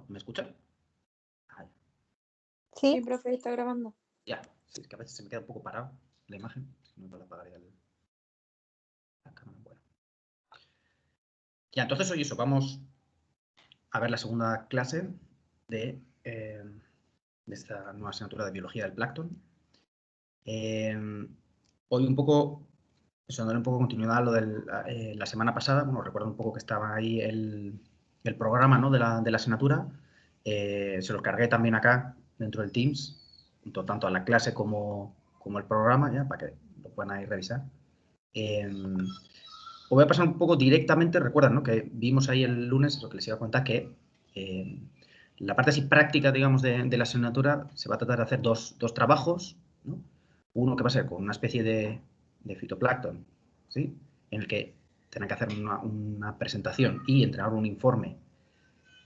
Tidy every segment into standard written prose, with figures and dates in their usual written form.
¿Me escuchan? Ah, Sí, profe, está grabando. ya, sí, es que a veces se me queda un poco parado la imagen. Si no, puedo apagar ya la cámara. Bueno. Ya, entonces hoy eso, vamos a ver la segunda clase de esta nueva asignatura de biología del plancton. Hoy un poco, eso, dándole un poco continuidad a lo de la semana pasada. Bueno, recuerdo un poco que estaba ahí el programa, ¿no?, de la asignatura. Se los cargué también acá dentro del Teams, tanto a la clase como el programa, ya para que lo puedan ahí revisar. Os voy a pasar un poco directamente. Recuerdan, ¿no?, que vimos ahí el lunes, lo que les iba a contar, que la parte así práctica, digamos, de la asignatura se va a tratar de hacer dos trabajos, ¿no? Uno que va a ser con una especie de fitoplancton, ¿sí?, en el que tendrán que hacer una presentación y entregar un informe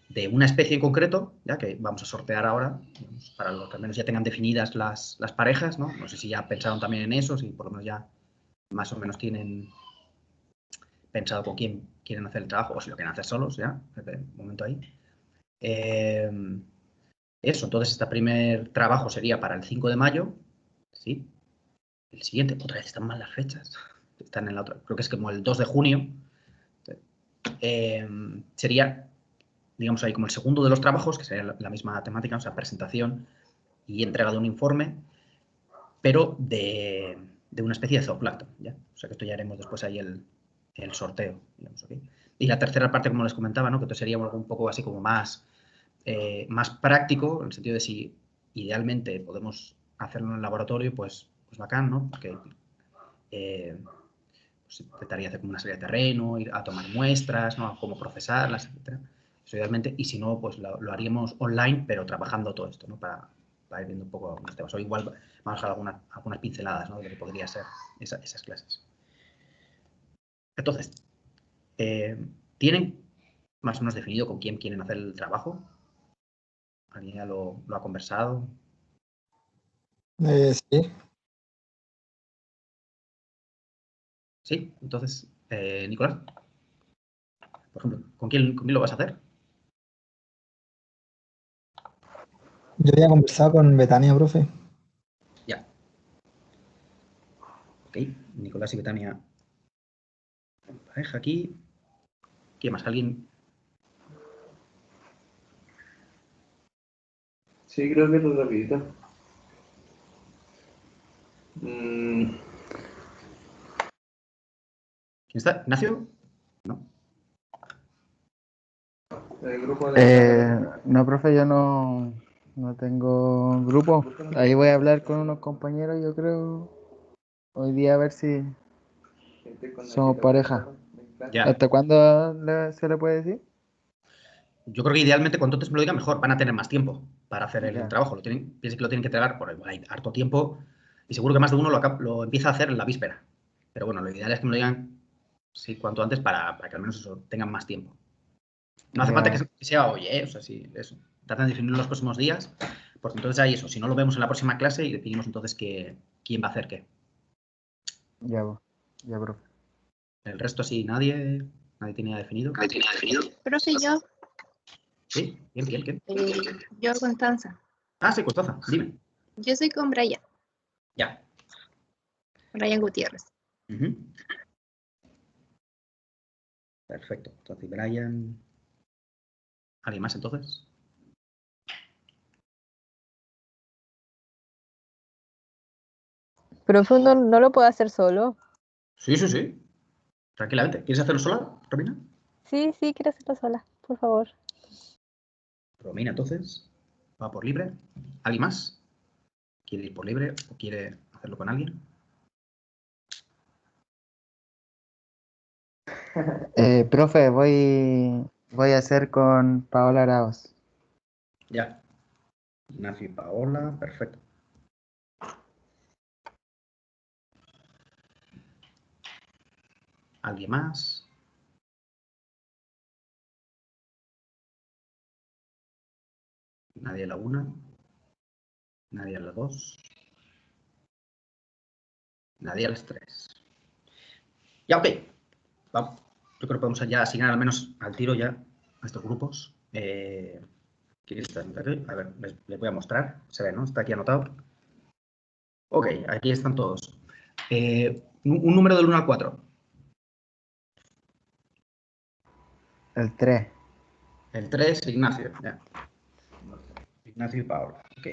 de una especie en concreto, ya que vamos a sortear ahora, digamos, para los que al menos ya tengan definidas las parejas, ¿no? No sé si ya pensaron también en eso, si por lo menos ya más o menos tienen pensado con quién quieren hacer el trabajo, o si lo quieren hacer solos, ya, desde el momento ahí. Eso, entonces este primer trabajo sería para el 5 de mayo, ¿sí? El siguiente, otra vez están mal las fechas, están en la otra, creo que es como el 2 de junio. Sería, digamos, ahí como el segundo de los trabajos, que sería la misma temática, o sea, presentación y entrega de un informe, pero de una especie de zooplancton, ¿ya? O sea, que esto ya haremos después ahí el sorteo, digamos, ¿okay? Y la tercera parte, como les comentaba, ¿no?, que esto sería algo un poco así como más práctico, en el sentido de si idealmente podemos hacerlo en el laboratorio, pues bacán, ¿no? Porque pues intentaría hacer como una serie de terreno, ir a tomar muestras, ¿no?, a cómo procesarlas, etcétera. Eso idealmente, y si no, pues lo haríamos online, pero trabajando todo esto, ¿no?, para ir viendo un poco algunos temas. O igual vamos a dejar algunas pinceladas, ¿no?, de lo que podría ser esas clases. Entonces, ¿tienen más o menos definido con quién quieren hacer el trabajo? ¿Alguien ya lo ha conversado? Sí. Sí, entonces, Nicolás, por ejemplo, ¿con quién lo vas a hacer? Yo ya he conversado con Betania, profe. Ya. Ok, Nicolás y Betania en pareja aquí. ¿Quién más? ¿Alguien? Sí, creo que lo repito. Mm, ¿Quién está? ¿Ignacio? No. el grupo de... No, profe, yo no tengo grupo. Ahí voy a hablar con unos compañeros, yo creo, hoy día, a ver si somos pareja. Ya. ¿Hasta cuándo se le puede decir? Yo creo que idealmente cuanto antes me lo digan mejor. Van a tener más tiempo para hacer el Ya. trabajo. Piensen que lo tienen que entregar por hay harto tiempo y seguro que más de uno lo empieza a hacer en la víspera. Pero bueno, lo ideal es que me lo digan sí, cuanto antes para que al menos eso tengan más tiempo. No hace Ya. falta que sea hoy, ¿eh? O sea, sí, eso. Tratan de definirlo en los próximos días, porque entonces hay eso. Si no lo vemos en la próxima clase y definimos entonces quién va a hacer qué. Ya, profe. El resto sí, nadie tenía definido. Profe, yo. ¿Sí? ¿Quién? Yo, Constanza. Ah, sí, Constanza, dime. Yo soy con Brian. Ya. Brian Gutiérrez. Uh-huh. Perfecto. Entonces, Brian. ¿Alguien más entonces? Profe, no lo puedo hacer solo. Sí. Tranquilamente. ¿Quieres hacerlo sola, Romina? Sí, quiero hacerlo sola, por favor. Romina, entonces, va por libre. ¿Alguien más? ¿Quiere ir por libre o quiere hacerlo con alguien? Profe, voy a hacer con Paola Arauz. Ya. Ignacio y Paola, perfecto. ¿Alguien más? Nadie a la 1. Nadie a la 2. Nadie a las 3. Ya, ok. Vamos. Yo creo que podemos ya asignar al menos al tiro ya a estos grupos. Aquí está. A ver, les voy a mostrar. Se ve, ¿no? Está aquí anotado. Ok, aquí están todos. Un número del 1 al 4. El 3. El 3, Ignacio. Ya. Ignacio y Pablo. Ok.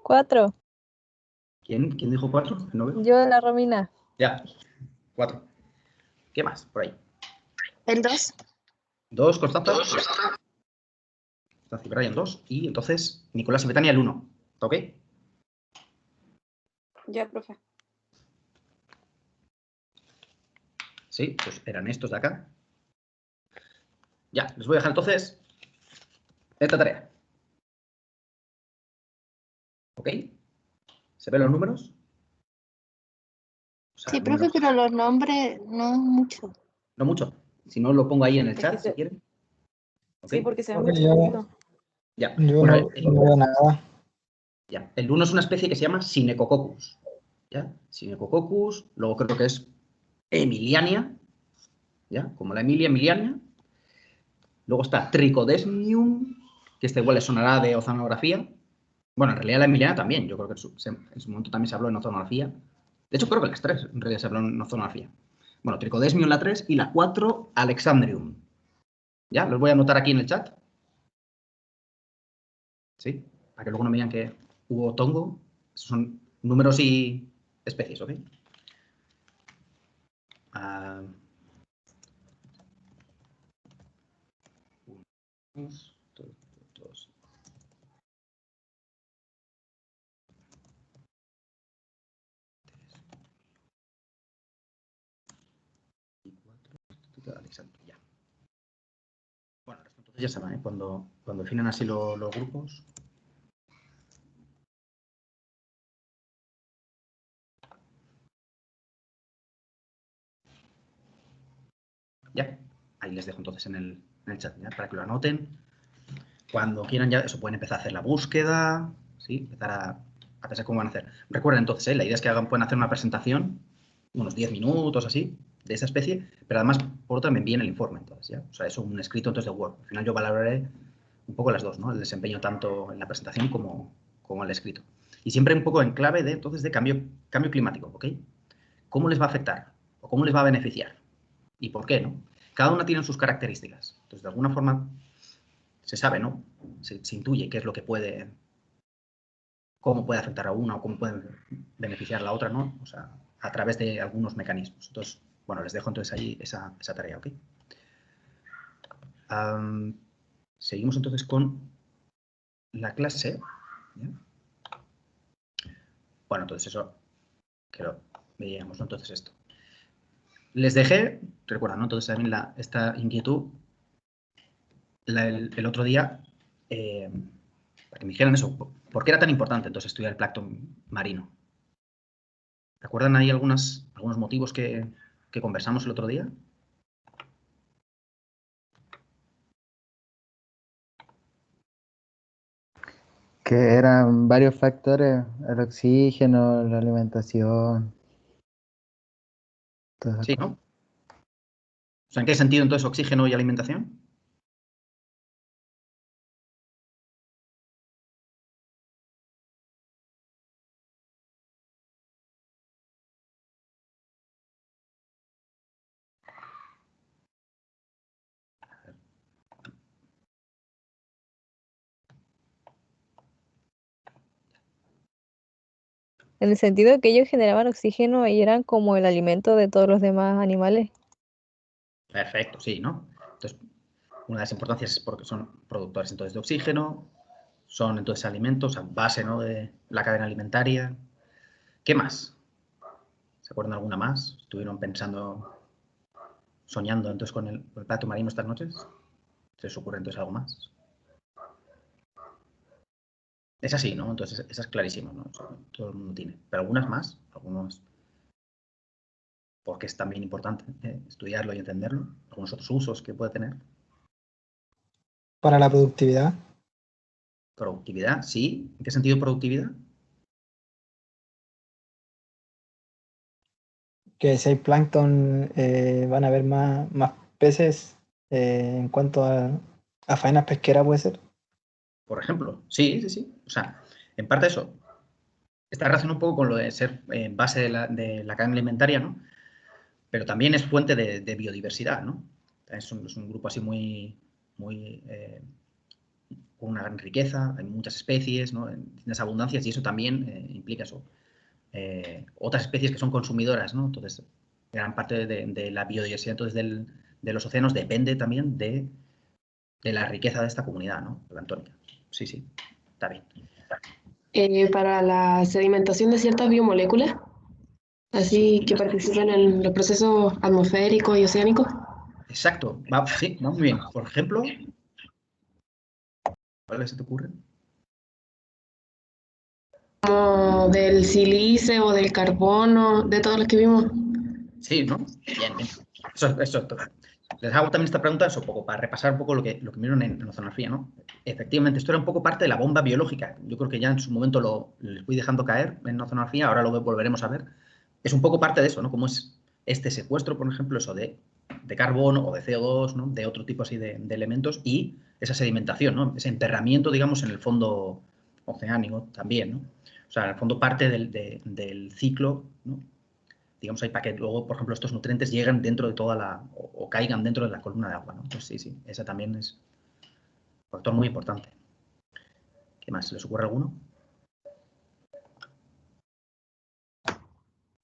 4. ¿Quién dijo 4? ¿No veo? Yo, la Romina. Ya. 4. ¿Qué más? Por ahí. El 2. 2, Constanza. Constanza y Brian 2. Y entonces, Nicolás y Betania el 1. ¿Ok? Ya, profe. Sí, pues eran estos de acá. Ya, les voy a dejar entonces esta tarea. ¿Ok? ¿Se ven los números? O sea, Sí, profe, números. pero los nombres no mucho. No mucho. Si no, lo pongo ahí en el Es chat, que si se- quieren. ¿Ok? Sí, porque se ve Profe, muy yo, chiquitito. Ya. yo Bueno, no veo nada. ya. El 1 es una especie que se llama Synechococcus. ¿Ya? Synechococcus, luego creo que es Emiliania, ¿ya? Como la Emilia, Emiliania. Luego está Trichodesmium, que igual le sonará de oceanografía. Bueno, en realidad la Emiliana también, yo creo que en su momento también se habló en oceanografía. De hecho, creo que las 3 en realidad se habló en oceanografía. Bueno, Trichodesmium la 3 y la 4, Alexandrium. ¿Ya? Los voy a anotar aquí en el chat. ¿Sí? Para que luego no me digan que hubo tongo. Esos son números y especies, ¿ok? Ah, 1, 2, 3 y 4. Alexandrium, ya. Bueno, entonces ya saben, ¿eh? Cuando definen así los grupos. Ya, ahí les dejo entonces en el chat, ¿ya? Para que lo anoten. Cuando quieran ya, eso, pueden empezar a hacer la búsqueda, ¿sí? Empezar a pensar cómo van a hacer. Recuerden entonces, la idea es que pueden hacer una presentación, unos 10 minutos así, de esa especie, pero además, por otra, me envíen el informe, entonces, ¿ya? O sea, eso un escrito entonces de Word. Al final yo valoraré un poco las dos, ¿no? El desempeño tanto en la presentación como el escrito. Y siempre un poco en clave de, entonces, de cambio climático, ¿ok? ¿Cómo les va a afectar? ¿O cómo les va a beneficiar? ¿Y por qué, no? Cada una tiene sus características. Entonces, de alguna forma, se sabe, ¿no? Se intuye qué es lo que puede, cómo puede afectar a una o cómo puede beneficiar a la otra, ¿no? O sea, a través de algunos mecanismos. Entonces, bueno, les dejo entonces ahí esa tarea, ¿ok? Seguimos entonces con la clase. ¿Ya? Bueno, entonces eso, que lo veíamos, ¿no? Entonces esto. Les dejé, recuerda, ¿no? Entonces también esta inquietud el otro día, para que me dijeran eso, ¿por qué era tan importante entonces estudiar el plancton marino? ¿Recuerdan ahí algunos motivos que conversamos el otro día? Que eran varios factores, el oxígeno, la alimentación, todas esas Sí, cosas. ¿no? O sea, ¿en qué sentido entonces oxígeno y alimentación? En el sentido de que ellos generaban oxígeno y eran como el alimento de todos los demás animales. Perfecto, sí, ¿no? Entonces, una de las importancias es porque son productores entonces de oxígeno, son entonces alimentos a base, ¿no?, de la cadena alimentaria. ¿Qué más? ¿Se acuerdan de alguna más? ¿Estuvieron pensando, soñando entonces con el plato marino estas noches? ¿Se os ocurre entonces algo más? Es así, ¿no? Entonces, esa es clarísima, ¿no? O sea, todo el mundo tiene. Pero algunas más, algunos, porque es también importante estudiarlo y entenderlo, algunos otros usos que puede tener. Para la productividad, Productividad, sí. ¿En qué sentido productividad? que si hay plancton van a haber más peces En cuanto a faenas pesqueras, puede ser. Por ejemplo, sí, sí, sí. O sea, en parte eso está relacionado un poco con lo de ser base de la cadena alimentaria, ¿no? Pero también es fuente de biodiversidad, ¿no? Es un grupo así muy, muy con una gran riqueza, hay muchas especies, ¿no? En distintas abundancias y eso también implica eso. Otras especies que son consumidoras, ¿no? Entonces, gran parte de la biodiversidad entonces, de los océanos depende también de la riqueza de esta comunidad, ¿no? Planctónica. Sí, sí, está bien. Para la sedimentación de ciertas biomoléculas, así que participan en los procesos atmosféricos y oceánicos. Exacto, sí, va muy bien. Por ejemplo, ¿cuáles se te ocurren? Como del silice o del carbono, de todos los que vimos. Sí, ¿no? Bien, bien. Eso. Les hago también esta pregunta, eso, un poco, para repasar un poco lo que vieron en oceanografía, ¿no? Efectivamente, esto era un poco parte de la bomba biológica. Yo creo que ya en su momento les fui dejando caer en oceanografía, ahora lo volveremos a ver. Es un poco parte de eso, ¿no? Como es este secuestro, por ejemplo, eso de carbono o de CO2, ¿no? De otro tipo así de elementos y esa sedimentación, ¿no? Ese enterramiento, digamos, en el fondo oceánico también, ¿no? O sea, en el fondo parte del ciclo, ¿no? Digamos ahí para que luego, por ejemplo, estos nutrientes lleguen dentro de toda o caigan dentro de la columna de agua, ¿no? Pues sí, sí, esa también es un factor muy importante. ¿Qué más? ¿Se les ocurre alguno?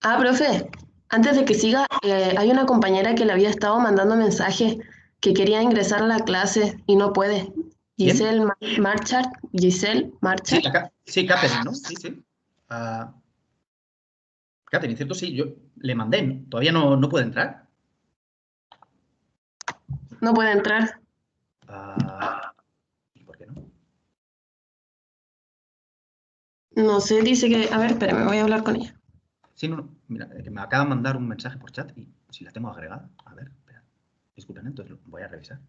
Ah, profe, antes de que siga, hay una compañera que le había estado mandando mensajes que quería ingresar a la clase y no puede. ¿Quién? Giselle Sí, Marchart. sí, Catherine, ¿no? Sí, sí. Catherine, ¿cierto? Sí, yo le mandé, ¿no? Todavía no puede entrar. No puede entrar. ¿Y por qué no? No sé, dice que... A ver, espérame, voy a hablar con ella. Sí, no. Mira, que me acaba de mandar un mensaje por chat y si la tengo agregada. A ver, espera. Disculpen, entonces lo voy a revisar.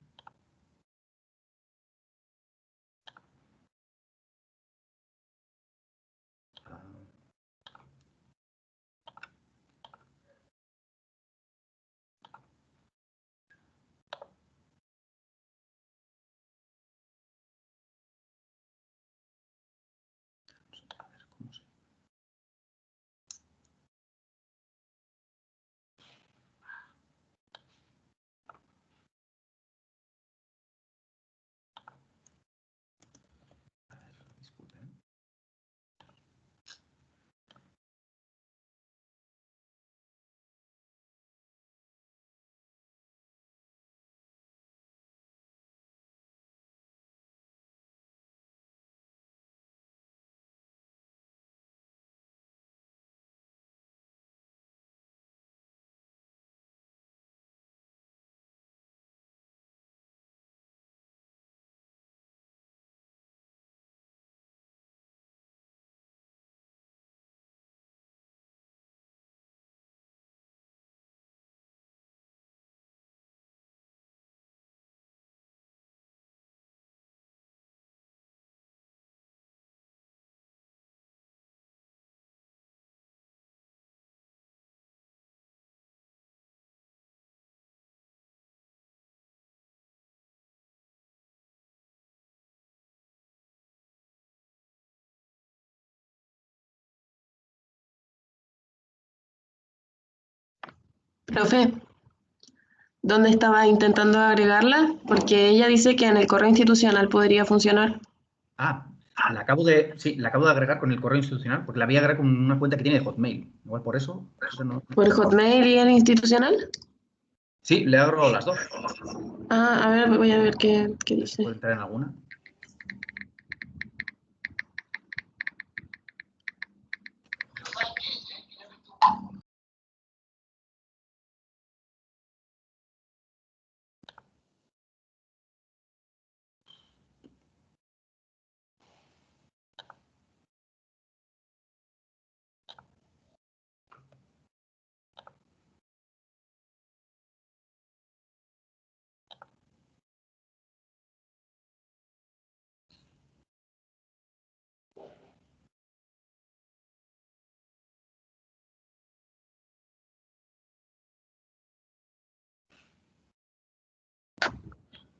A ver, ¿cómo se...? A ver, disculpen. Profe, ¿dónde estaba intentando agregarla? Porque ella dice que en el correo institucional podría funcionar. Sí, la acabo de agregar con el correo institucional porque la voy a agregar con una cuenta que tiene de Hotmail. Igual por eso, no. ¿Por Hotmail y el institucional? Sí, le agregado las dos. Ah, a ver, voy a ver qué A ver si puede dice. entrar en alguna.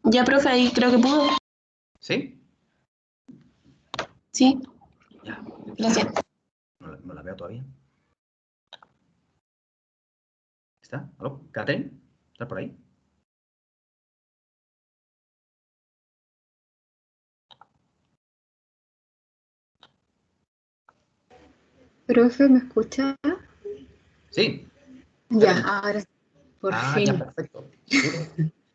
Ya, profe, ahí creo que pudo. ¿Sí? Sí, Ya. gracias. No la veo todavía. ¿Está? ¿Aló? ¿Catherine? ¿Estás por ahí? Profe, ¿me escucha? Sí. Ya, Catherine. ahora sí, por Ah, fin. ya, perfecto.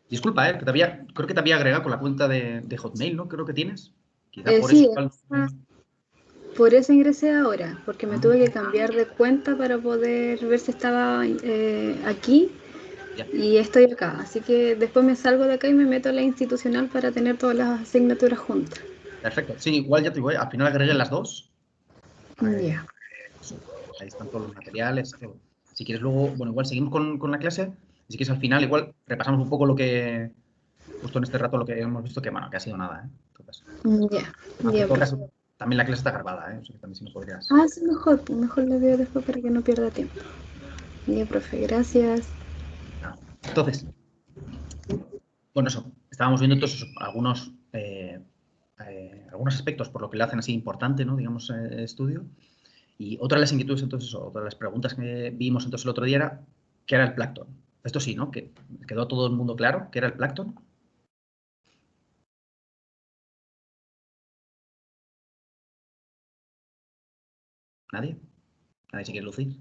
Disculpa, que creo que te había agregado con la cuenta de Hotmail, ¿no? Creo que tienes. Quizá por eso Sí, igual. por eso ingresé ahora, porque me Ah, tuve que cambiar de cuenta para poder ver si estaba aquí ya. y estoy acá. Así que después me salgo de acá y me meto a la institucional para tener todas las asignaturas juntas. Perfecto. Sí, igual ya te digo, al final agregué las dos. Ya. Ahí están todos los materiales. Si quieres luego, bueno, igual seguimos con la clase. Si quieres al final, igual repasamos un poco lo que, justo en este rato, lo que hemos visto, que bueno, que ha sido nada, ¿eh? Entonces, Ya, aunque en ya, todo profe. caso, también la clase está grabada, ¿eh? O sea que también si no podrías. Ah, sí, mejor, pues mejor lo veo después para que no pierda tiempo. Ya, profe, gracias. Nada. Entonces, bueno, eso, estábamos viendo entonces algunos aspectos por lo que le hacen así importante, ¿no? Digamos, el estudio. Y otra de las inquietudes, entonces, o otra de las preguntas que vimos entonces el otro día era, ¿qué era el plancton? Esto sí, ¿no? Que quedó todo el mundo claro, ¿qué era el plancton? ¿Nadie? ¿Nadie se quiere lucir?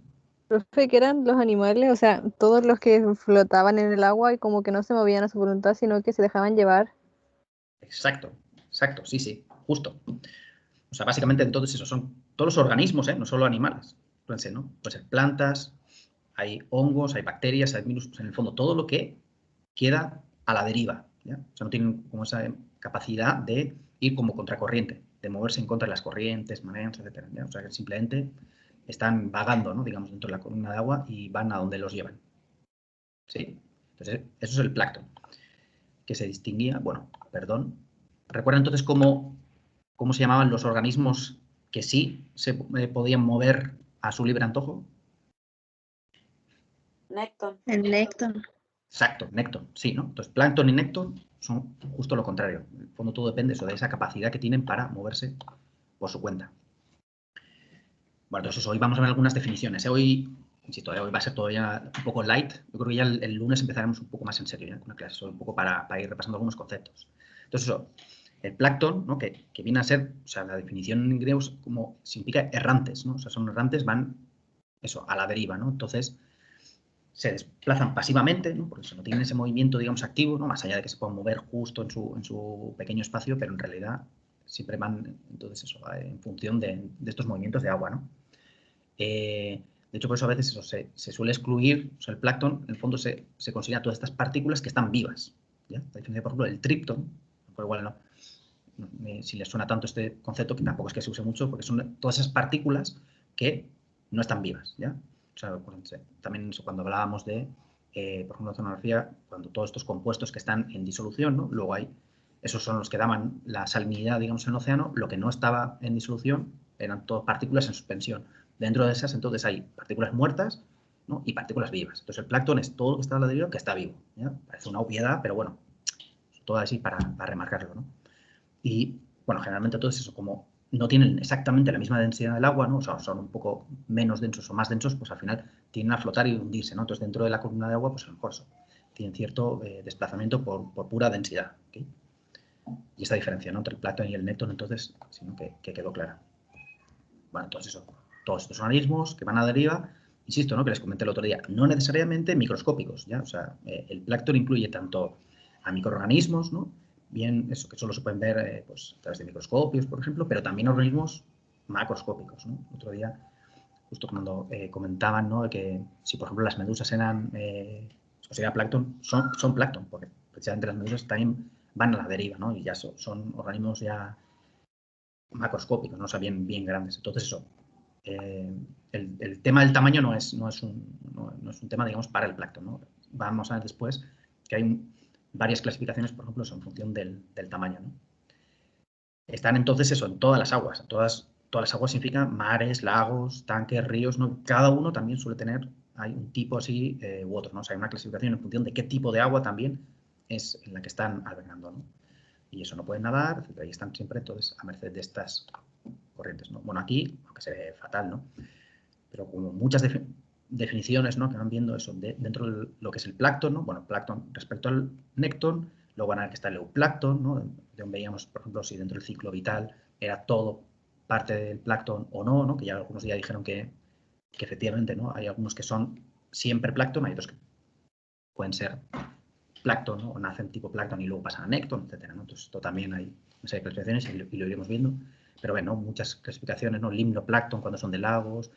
Profe, que eran los animales, o sea, todos los que flotaban en el agua y como que no se movían a su voluntad, sino que se dejaban llevar. Exacto, exacto, sí, sí, justo. O sea, básicamente entonces eso son todos los organismos, ¿eh? No solo animales. Fíjense, ¿no? Pueden ser plantas, hay hongos, hay bacterias, hay virus, pues en el fondo todo lo que queda a la deriva, ¿ya? O sea, no tienen como esa capacidad de ir como contracorriente, de moverse en contra de las corrientes, mareas, etcétera, ¿ya? O sea, que simplemente están vagando, ¿no? Digamos, dentro de la columna de agua y van a donde los llevan. ¿Sí? Entonces, eso es el plancton, que se distinguía, bueno, perdón. ¿Recuerdan entonces cómo se llamaban los organismos que sí se podían mover a su libre antojo? Nécton. El nécton. Exacto, nécton, sí, ¿no? Entonces, plancton y nécton son justo lo contrario. En el fondo todo depende de esa capacidad que tienen para moverse por su cuenta. Bueno, entonces hoy vamos a ver algunas definiciones. Hoy, insisto, hoy va a ser todavía un poco light. Yo creo que ya el lunes empezaremos un poco más en serio, ¿ya? Con una clase, un poco para ir repasando algunos conceptos. Entonces eso, el plancton, ¿no? que viene a ser, o sea, la definición en griego es como significa errantes, ¿no? O sea, son errantes, van, eso, a la deriva, ¿no? Entonces, se desplazan pasivamente, ¿no? Porque no tienen ese movimiento, digamos, activo, ¿no? Más allá de que se puedan mover justo en su pequeño espacio, pero en realidad siempre van, entonces eso, en función de estos movimientos de agua, ¿no? De hecho, por eso a veces eso se suele excluir, o sea, el plancton, en el fondo se considera todas estas partículas que están vivas, ¿ya? A diferencia, por ejemplo, del triptón, por igual no, si les suena tanto este concepto, que tampoco es que se use mucho, porque son todas esas partículas que no están vivas, ¿ya? O sea, también cuando hablábamos de, por ejemplo, oceanografía, cuando todos estos compuestos que están en disolución, ¿no? Luego hay, esos son los que daban la salinidad, digamos, en el océano, lo que no estaba en disolución eran todas partículas en suspensión. Dentro de esas, entonces, hay partículas muertas, ¿no? Y partículas vivas. Entonces, el plancton es todo lo que está a la deriva que está vivo, ¿ya? Parece una obviedad, pero bueno, todo así para remarcarlo, ¿no? Y, bueno, generalmente todo eso, como no tienen exactamente la misma densidad del agua, ¿no? O sea, son un poco menos densos o más densos, pues al final tienden a flotar y hundirse, ¿no? Entonces, dentro de la columna de agua, pues a lo mejor tienen cierto desplazamiento por pura densidad, ¿okay? Y esta diferencia, ¿no? Entre el plancton y el nécton, entonces, sino que quedó clara. Bueno, entonces eso, todos estos organismos que van a la deriva, insisto, ¿no? Que les comenté el otro día, no necesariamente microscópicos, ¿ya? O sea, el plancton incluye tanto a microorganismos, ¿no? Bien, eso que solo se pueden ver pues, a través de microscopios, por ejemplo, pero también organismos macroscópicos, ¿no? El otro día, justo cuando comentaban, ¿no? Que si, por ejemplo, las medusas eran, o sea, plancton, son plancton, porque precisamente las medusas también van a la deriva, ¿no? Y ya son organismos ya macroscópicos, ¿no? O sea, bien grandes. Entonces, eso, el tema del tamaño no es un tema, digamos, para el plancton, ¿no? Vamos a ver después que hay varias clasificaciones, por ejemplo, en función del tamaño, ¿no? Están entonces eso, en todas las aguas. Todas las aguas significan mares, lagos, tanques, ríos, ¿no? Cada uno también suele tener, hay un tipo así u otro, ¿no? O sea, hay una clasificación en función de qué tipo de agua también es en la que están albergando, ¿no? Y eso no pueden nadar, etcétera, y están siempre entonces a merced de estas corrientes, ¿no? Bueno, aquí, aunque se ve fatal, ¿no? Pero como muchas definiciones, ¿no? Que van viendo eso dentro de lo que es el plancton, ¿no? Bueno, plancton respecto al nécton, luego van a ver que está el euplancton, ¿no? De donde veíamos, por ejemplo, si dentro del ciclo vital era todo parte del plancton o no, ¿no? Que ya algunos ya dijeron que efectivamente, ¿no? Hay algunos que son siempre plancton, hay otros que pueden ser plancton, ¿no? O nacen tipo plancton y luego pasan a nécton, etcétera, ¿no? Entonces, esto también hay una serie de clasificaciones y lo iremos viendo. Pero bueno, muchas clasificaciones, ¿no? Limnoplancton cuando son de lagos,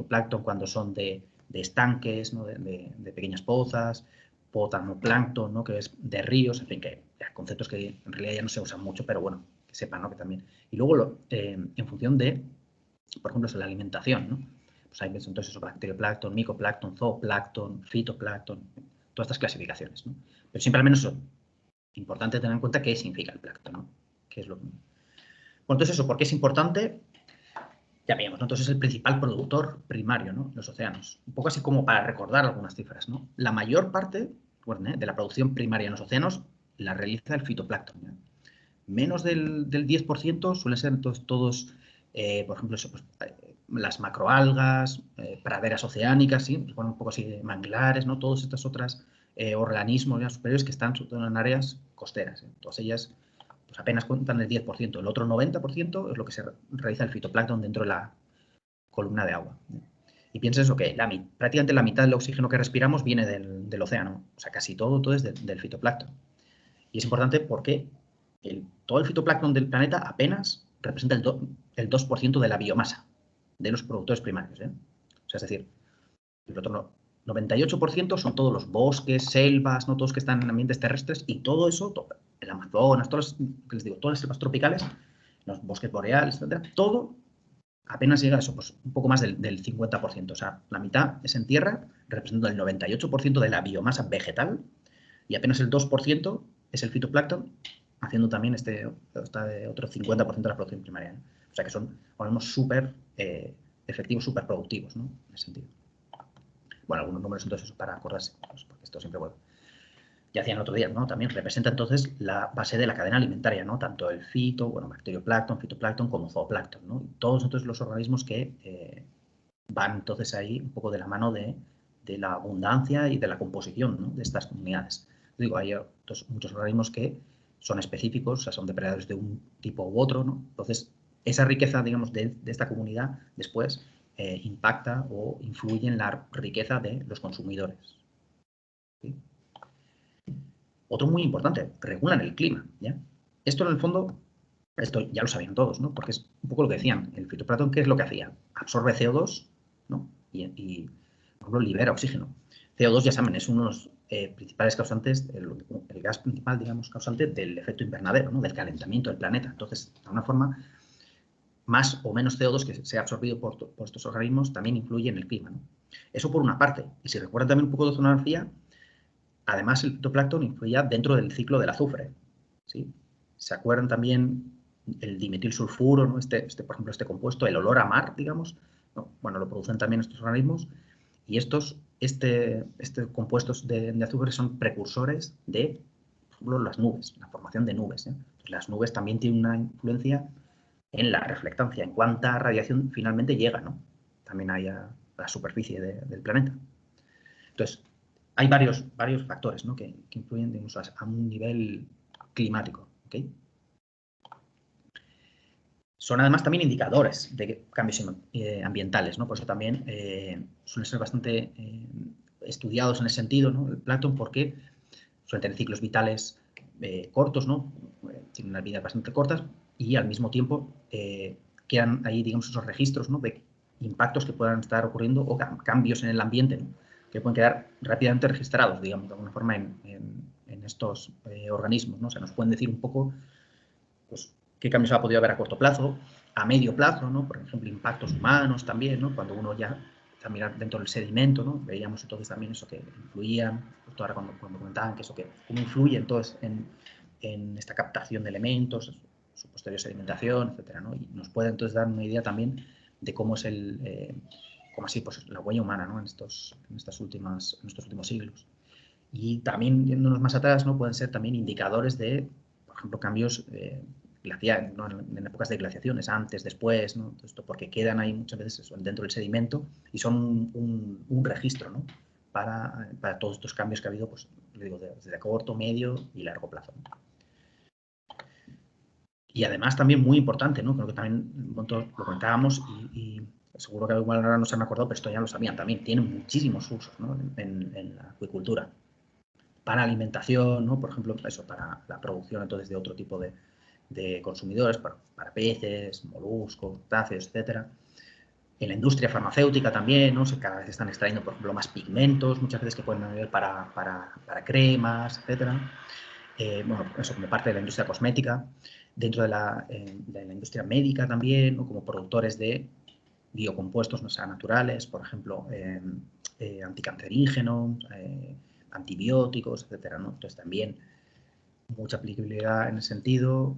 plancton cuando son de estanques, ¿no? de pequeñas pozas, potamoplancton, ¿no? Que es de ríos, en fin, que conceptos que en realidad ya no se usan mucho, pero bueno, que sepan, ¿no? Que también. Y luego, en función de, por ejemplo, la alimentación, ¿no? Pues hay entonces eso, bacterioplancton, micoplancton, zooplancton, fitoplancton, todas estas clasificaciones, ¿no? Pero siempre al menos eso, importante tener en cuenta qué significa el plancton, ¿no? ¿Qué es lo que... Bueno, entonces eso, ¿por qué es importante? Ya veíamos, ¿no? Entonces es el principal productor primario, ¿no? Los océanos. Un poco así como para recordar algunas cifras, ¿no? La mayor parte, bueno, de la producción primaria en los océanos la realiza el fitoplancton, ¿no? Menos del 10% suelen ser entonces todos, por ejemplo, eso, pues, las macroalgas, praderas oceánicas, ¿sí? Pues, bueno, un poco así de manglares, ¿no? Todos estos otros organismos ya superiores que están sobre todo en áreas costeras, ¿eh? Todas ellas pues apenas cuentan el 10%. El otro 90% es lo que se realiza el fitoplancton dentro de la columna de agua. Y piensa eso, que prácticamente la mitad del oxígeno que respiramos viene del océano. O sea, casi todo es del fitoplancton. Y es importante porque todo el fitoplancton del planeta apenas representa el 2% de la biomasa de los productores primarios, ¿eh? O sea, es decir, el otro 98% son todos los bosques, selvas, ¿no? Todos que están en ambientes terrestres y todo eso, el Amazonas, todas las selvas tropicales, los bosques boreales, etcétera, todo apenas llega a eso, pues un poco más del 50%. O sea, la mitad es en tierra, representando el 98% de la biomasa vegetal y apenas el 2% es el fitoplancton, haciendo también este otro 50% de la producción primaria, ¿no? O sea que son organismos súper efectivos, súper productivos, ¿no? En ese sentido. Bueno, algunos números entonces para acordarse, pues, porque esto siempre vuelve. Ya hacían otro día, ¿no? También representa entonces la base de la cadena alimentaria, ¿no? Tanto el bacterioplancton, fitoplancton como zooplancton, ¿no? Todos entonces los organismos que van entonces ahí un poco de la mano de la abundancia y de la composición, ¿no? De estas comunidades. Digo, hay muchos organismos que son específicos, o sea, son depredadores de un tipo u otro, ¿no? Entonces, esa riqueza, digamos, de esta comunidad después impacta o influye en la riqueza de los consumidores, ¿sí? Otro muy importante, regulan el clima, ¿ya? Esto en el fondo, esto ya lo sabían todos, ¿no? Porque es un poco lo que decían. El fitoplancton, ¿qué es lo que hacía? Absorbe CO2, ¿no? Y por ejemplo, libera oxígeno. CO2, ya saben, es uno de los principales causantes, el gas principal, digamos, causante del efecto invernadero, ¿no? Del calentamiento del planeta. Entonces, de alguna forma, más o menos CO2 que sea absorbido por estos organismos también influye en el clima, ¿no? Eso por una parte. Y si recuerdan también un poco de oceanografía, además el fitoplancton influía dentro del ciclo del azufre, ¿sí? ¿Se acuerdan también el dimetilsulfuro, ¿no? Por ejemplo, este compuesto, el olor a mar, digamos, ¿no? Bueno, lo producen también estos organismos y estos compuestos de azufre son precursores de, por ejemplo, las nubes, la formación de nubes, ¿eh? Las nubes también tienen una influencia en la reflectancia, en cuánta radiación finalmente llega, ¿no? También hay a la superficie del planeta. Entonces, hay varios factores, ¿no? que influyen, digamos, a un nivel climático, ¿ok? Son además también indicadores de cambios ambientales, ¿no? Por eso también suelen ser bastante estudiados en ese sentido, ¿no? El plancton, porque suelen tener ciclos vitales cortos, ¿no? Tienen unas vidas bastante cortas y al mismo tiempo quedan ahí, digamos, esos registros, ¿no? De impactos que puedan estar ocurriendo o cambios en el ambiente, ¿no? Que pueden quedar rápidamente registrados, digamos, de alguna forma en estos organismos, ¿no? O sea, nos pueden decir un poco, pues, qué cambios ha podido haber a corto plazo, a medio plazo, ¿no? Por ejemplo, impactos humanos también, ¿no? Cuando uno ya está mirando dentro del sedimento, ¿no? Veíamos entonces también eso que influían, justo ahora cuando comentaban que eso que cómo influye entonces en esta captación de elementos, su posterior sedimentación, etcétera, ¿no? Y nos puede entonces dar una idea también de cómo es como así, pues la huella humana, ¿no? en estos últimos siglos. Y también, yéndonos más atrás, ¿no? Pueden ser también indicadores de, por ejemplo, cambios glaciares, ¿no? En épocas de glaciaciones, antes, después, ¿no? Todo esto, porque quedan ahí muchas veces eso, dentro del sedimento y son un registro, ¿no? Para todos estos cambios que ha habido, pues, le digo, desde corto, medio y largo plazo, ¿no? Y además también muy importante, ¿no? Creo que también lo comentábamos y seguro que igual ahora no se han acordado, pero esto ya lo sabían también. Tienen muchísimos usos, ¿no? en la acuicultura. Para alimentación, ¿no? Por ejemplo, eso, para la producción entonces de otro tipo de consumidores, para peces, moluscos, crustáceos, etcétera. En la industria farmacéutica también, ¿no? Cada vez están extrayendo, por ejemplo, más pigmentos, muchas veces que pueden venir para cremas, etcétera. Bueno, eso como parte de la industria cosmética, dentro de la industria médica también, ¿no? Como productores de biocompuestos no sean naturales, por ejemplo, anticancerígenos, antibióticos, etcétera, ¿no? Entonces también mucha aplicabilidad en ese sentido,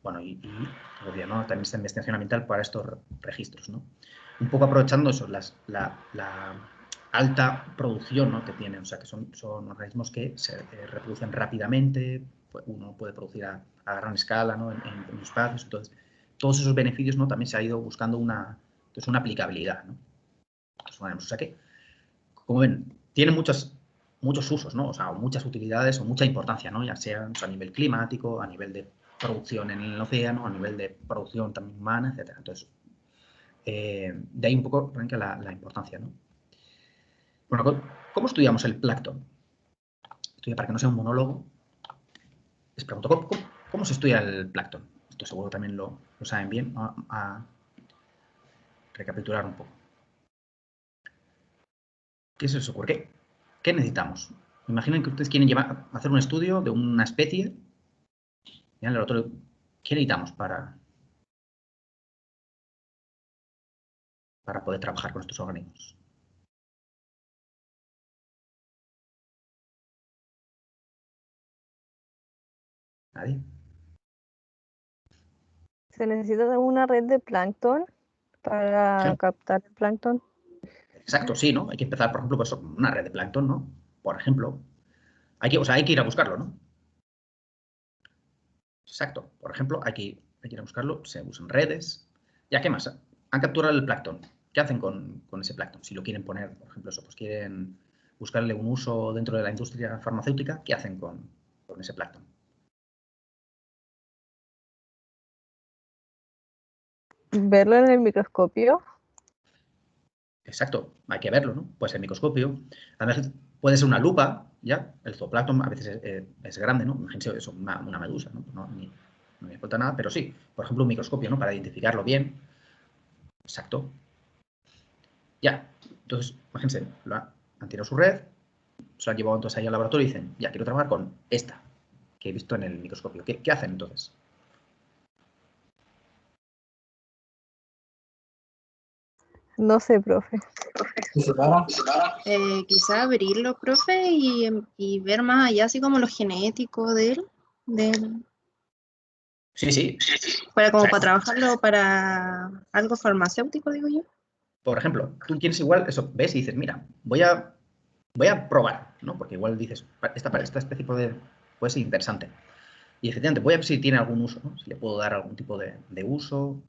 bueno, y obvio, ¿no? También esta investigación ambiental para estos registros, ¿no? Un poco aprovechando eso, la alta producción, ¿no? Que tienen, o sea, que son organismos que se reproducen rápidamente, uno puede producir a gran escala, ¿no? en espacios, entonces todos esos beneficios, ¿no? También se ha ido buscando una aplicabilidad, ¿no? O sea que, como ven, tiene muchos usos, ¿no? O sea, muchas utilidades o mucha importancia, ¿no? Ya sea a nivel climático, a nivel de producción en el océano, a nivel de producción también humana, etc. Entonces, de ahí un poco la importancia, ¿no? Bueno, ¿cómo estudiamos el plancton? Para que no sea un monólogo, les pregunto, ¿cómo se estudia el plancton? Esto seguro también lo saben bien. A recapitular un poco. ¿Qué se os ocurre? ¿Qué necesitamos? Imaginen que ustedes quieren hacer un estudio de una especie. ¿Ya? ¿Qué necesitamos para poder trabajar con estos organismos? ¿Nadie? Se necesita una red de plancton para Sí. captar el plancton. Exacto, sí, ¿no? Hay que empezar, por ejemplo, pues, una red de plancton, ¿no? Por ejemplo. Hay que ir a buscarlo, ¿no? Exacto. Por ejemplo, hay que ir a buscarlo. Se usan redes. ¿Ya qué más? Han capturado el plancton. ¿Qué hacen con ese plancton? Si lo quieren poner, por ejemplo, eso, pues quieren buscarle un uso dentro de la industria farmacéutica, ¿qué hacen con ese plancton? Verlo en el microscopio. Exacto, hay que verlo, ¿no? Puede ser el microscopio. Además, puede ser una lupa, ¿ya? El zooplancton a veces es grande, ¿no? Imagínense eso, una medusa, ¿no? No me importa nada, pero sí. Por ejemplo, un microscopio, ¿no? Para identificarlo bien. Exacto. Ya. Entonces, imagínense, han tirado su red, se lo han llevado entonces ahí al laboratorio y dicen, ya, quiero trabajar con esta que he visto en el microscopio. ¿Qué hacen entonces? No sé, profe. ¿Se separa? Quizá abrirlo, profe, y ver más allá, así como lo genético de él, Sí. para trabajarlo para algo farmacéutico, digo yo. Por ejemplo, tú quieres igual, eso, ves y dices, mira, voy a probar, ¿no? Porque igual dices, esta especie puede ser interesante. Y efectivamente, voy a ver si tiene algún uso, ¿no? Si le puedo dar algún tipo de uso,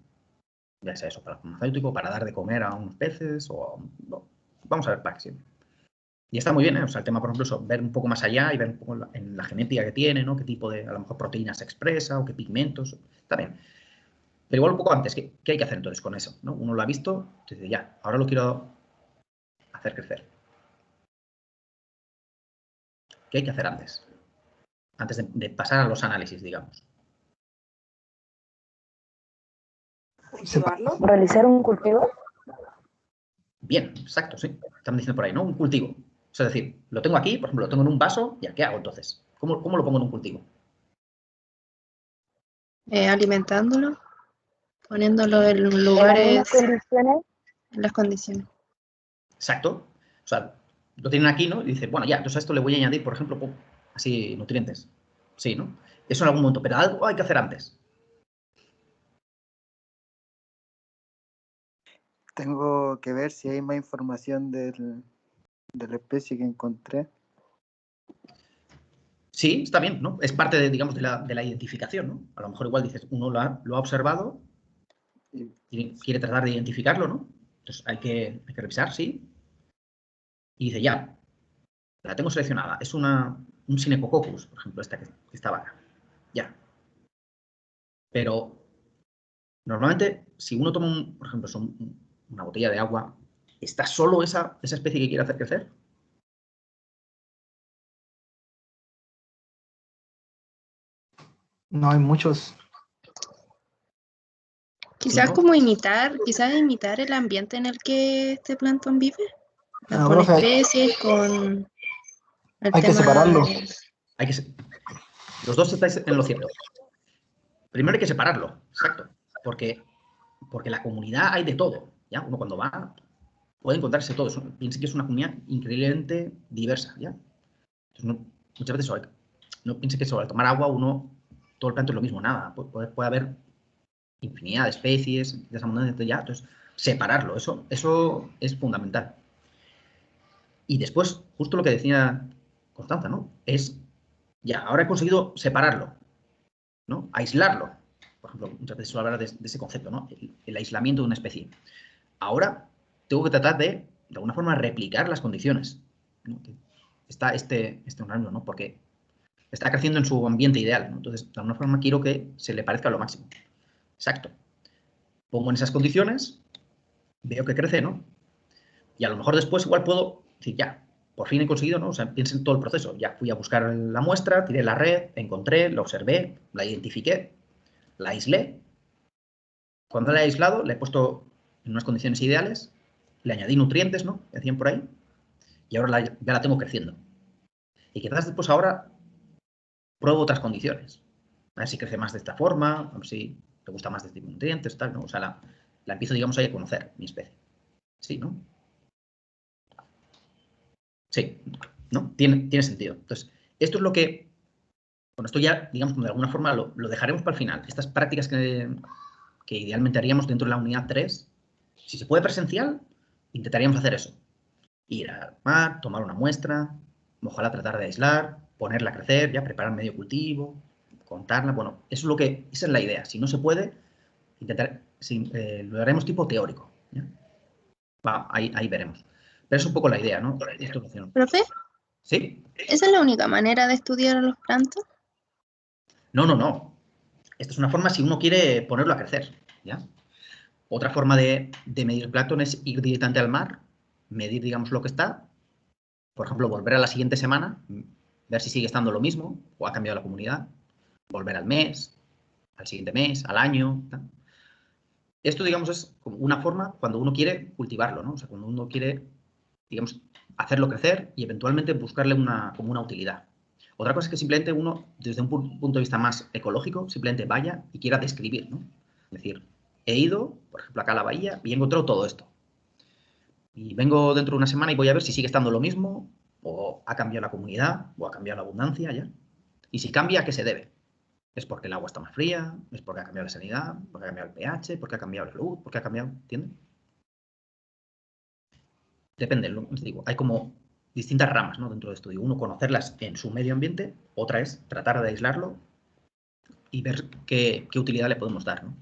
ya sea eso, para el farmacéutico, para dar de comer a unos peces, o no. Vamos a ver para qué sirve. Y está muy bien, ¿eh? O sea, el tema, por ejemplo, es ver un poco más allá y ver un poco en la genética que tiene, ¿no? Qué tipo de, a lo mejor, proteínas se expresa o qué pigmentos. Está bien. Pero igual un poco antes, ¿qué hay que hacer entonces con eso? ¿No? Uno lo ha visto, entonces ya, ahora lo quiero hacer crecer. ¿Qué hay que hacer antes? Antes de pasar a los análisis, digamos. ¿Separarlo? ¿Realizar un cultivo? Bien, exacto, sí. Están diciendo por ahí, ¿no? Un cultivo. O sea, es decir, lo tengo aquí, por ejemplo, lo tengo en un vaso, ¿ya qué hago entonces? ¿Cómo lo pongo en un cultivo? Alimentándolo, poniéndolo en ¿En las lugares, condiciones? en las condiciones. Exacto. O sea, lo tienen aquí, ¿no? Y dice, bueno, ya, entonces a esto le voy a añadir, por ejemplo, así, nutrientes. Sí, ¿no? Eso en algún momento, pero algo hay que hacer antes. Tengo que ver si hay más información de la especie que encontré. Sí, está bien, ¿no? Es parte, de, digamos, de la identificación, ¿no? A lo mejor igual dices, uno lo ha observado y quiere tratar de identificarlo, ¿no? Entonces hay que revisar, sí. Y dice, ya, la tengo seleccionada. Es un Synechococcus, por ejemplo, esta que estaba acá. Ya. Pero normalmente, si uno toma, por ejemplo, una botella de agua, ¿está solo esa especie que quiere hacer crecer? No hay muchos. Quizás ¿no? como imitar el ambiente en el que este plancton vive. No, Con profe, especies, con el hay que tema. separarlo. Los dos estáis en lo cierto. Primero hay que separarlo, exacto. Porque la comunidad hay de todo. ¿Ya? Uno cuando va puede encontrarse todo. Piense que es una comunidad increíblemente diversa. ¿Ya? Entonces, muchas veces no piense que solo al tomar agua todo el planto es lo mismo, nada. Puede haber infinidad de especies de esa abundancia, ya. Entonces, separarlo, eso es fundamental. Y después, justo lo que decía Constanza, ¿no? Ya, ahora he conseguido separarlo, ¿no? Aislarlo. Por ejemplo, muchas veces suelo hablar de ese concepto, ¿no? El aislamiento de una especie. Ahora tengo que tratar de alguna forma, replicar las condiciones, ¿no? Que está este organismo, ¿no? Porque está creciendo en su ambiente ideal, ¿no? Entonces, de alguna forma quiero que se le parezca a lo máximo. Exacto. Pongo en esas condiciones, veo que crece, ¿no? Y a lo mejor después igual puedo decir, ya, por fin he conseguido, ¿no? O sea, piensen en todo el proceso. Ya fui a buscar la muestra, tiré la red, encontré, la observé, la identifiqué, la aislé. Cuando la he aislado, la he puesto en unas condiciones ideales, le añadí nutrientes, ¿no? Que decían por ahí, y ahora ya la tengo creciendo. Y quizás después ahora pruebo otras condiciones. A ver si crece más de esta forma, a ver si te gusta más de este tipo de nutrientes, tal, ¿no? O sea, la empiezo, digamos, ahí a conocer, mi especie. Sí, ¿no? Sí, ¿no? Tiene sentido. Entonces, esto es lo que, bueno, esto ya, digamos, de alguna forma lo dejaremos para el final. Estas prácticas que idealmente haríamos dentro de la unidad 3, si se puede presencial, intentaríamos hacer eso. Ir al mar, tomar una muestra, ojalá tratar de aislar, ponerla a crecer, ya preparar medio cultivo, contarla. Bueno, esa es la idea. Si no se puede, lo haremos tipo teórico. ¿Ya? Ahí veremos. Pero es un poco la idea, ¿no? ¿Profe? ¿Sí? ¿Esa es la única manera de estudiar a los plancton? No. Esta es una forma si uno quiere ponerlo a crecer. ¿Ya? Otra forma de medir el plancton es ir directamente al mar, medir, digamos, lo que está. Por ejemplo, volver a la siguiente semana, ver si sigue estando lo mismo o ha cambiado la comunidad. Volver al mes, al siguiente mes, al año. ¿No? Esto, digamos, es como una forma cuando uno quiere cultivarlo, ¿no? O sea, cuando uno quiere, digamos, hacerlo crecer y eventualmente buscarle como una utilidad. Otra cosa es que simplemente uno, desde un punto de vista más ecológico, simplemente vaya y quiera describir, ¿no? Es decir, he ido, por ejemplo, acá a la bahía y he encontrado todo esto. Y vengo dentro de una semana y voy a ver si sigue estando lo mismo, o ha cambiado la comunidad, o ha cambiado la abundancia ya. Y si cambia, ¿a qué se debe? ¿Es porque el agua está más fría? ¿Es porque ha cambiado la salinidad? ¿Porque ha cambiado el pH? ¿Porque ha cambiado la luz? ¿Porque ha cambiado? ¿Entienden? Depende, os digo, hay como distintas ramas, ¿no? Dentro de esto. Uno, conocerlas en su medio ambiente, otra es tratar de aislarlo y ver qué utilidad le podemos dar, ¿no?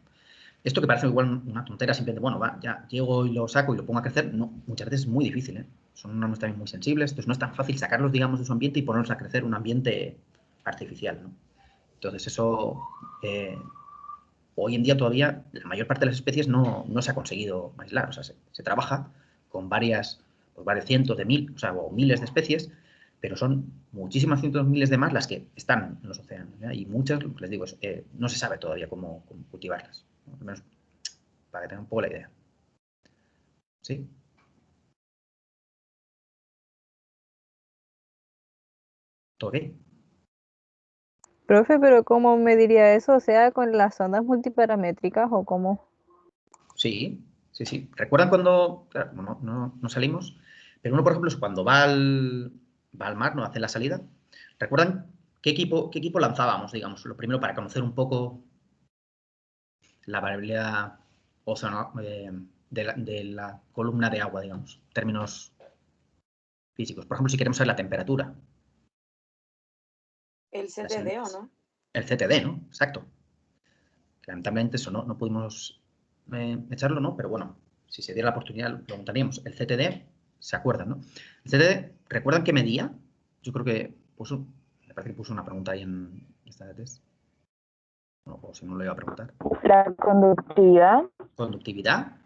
Esto que parece igual una tontera, simplemente, bueno, va, ya llego y lo saco y lo pongo a crecer, no, muchas veces es muy difícil, ¿eh? Son organismos también muy sensibles, entonces no es tan fácil sacarlos, digamos, de su ambiente y ponerlos a crecer en un ambiente artificial, ¿no? Entonces eso, hoy en día todavía, la mayor parte de las especies no se ha conseguido aislar, o sea, se trabaja con varios cientos de o miles de especies, pero son muchísimas cientos de miles de más las que están en los océanos, ¿ya? Y muchas, lo que les digo, no se sabe todavía cómo cultivarlas, ¿no? Al menos para que tengan un poco la idea. ¿Sí? ¿Todo ok? Profe, pero ¿cómo me diría eso? O sea, ¿con las ondas multiparamétricas o cómo? Sí. ¿Recuerdan cuando, claro, no salimos? Pero uno, por ejemplo, es cuando va al mar, no hace la salida. ¿Recuerdan qué equipo lanzábamos, digamos? Lo primero para conocer un poco la variabilidad de la columna de agua, digamos, en términos físicos. Por ejemplo, si queremos saber la temperatura. El CTD, ¿o no? El CTD, ¿no? Exacto. Lamentablemente eso no pudimos echarlo, ¿no? Pero bueno, si se diera la oportunidad lo preguntaríamos. El CTD, ¿se acuerdan, no? El CTD, ¿recuerdan qué medía? Yo creo que me parece que puso una pregunta ahí en esta de test. No, o si no lo iba a preguntar. La conductividad. Conductividad.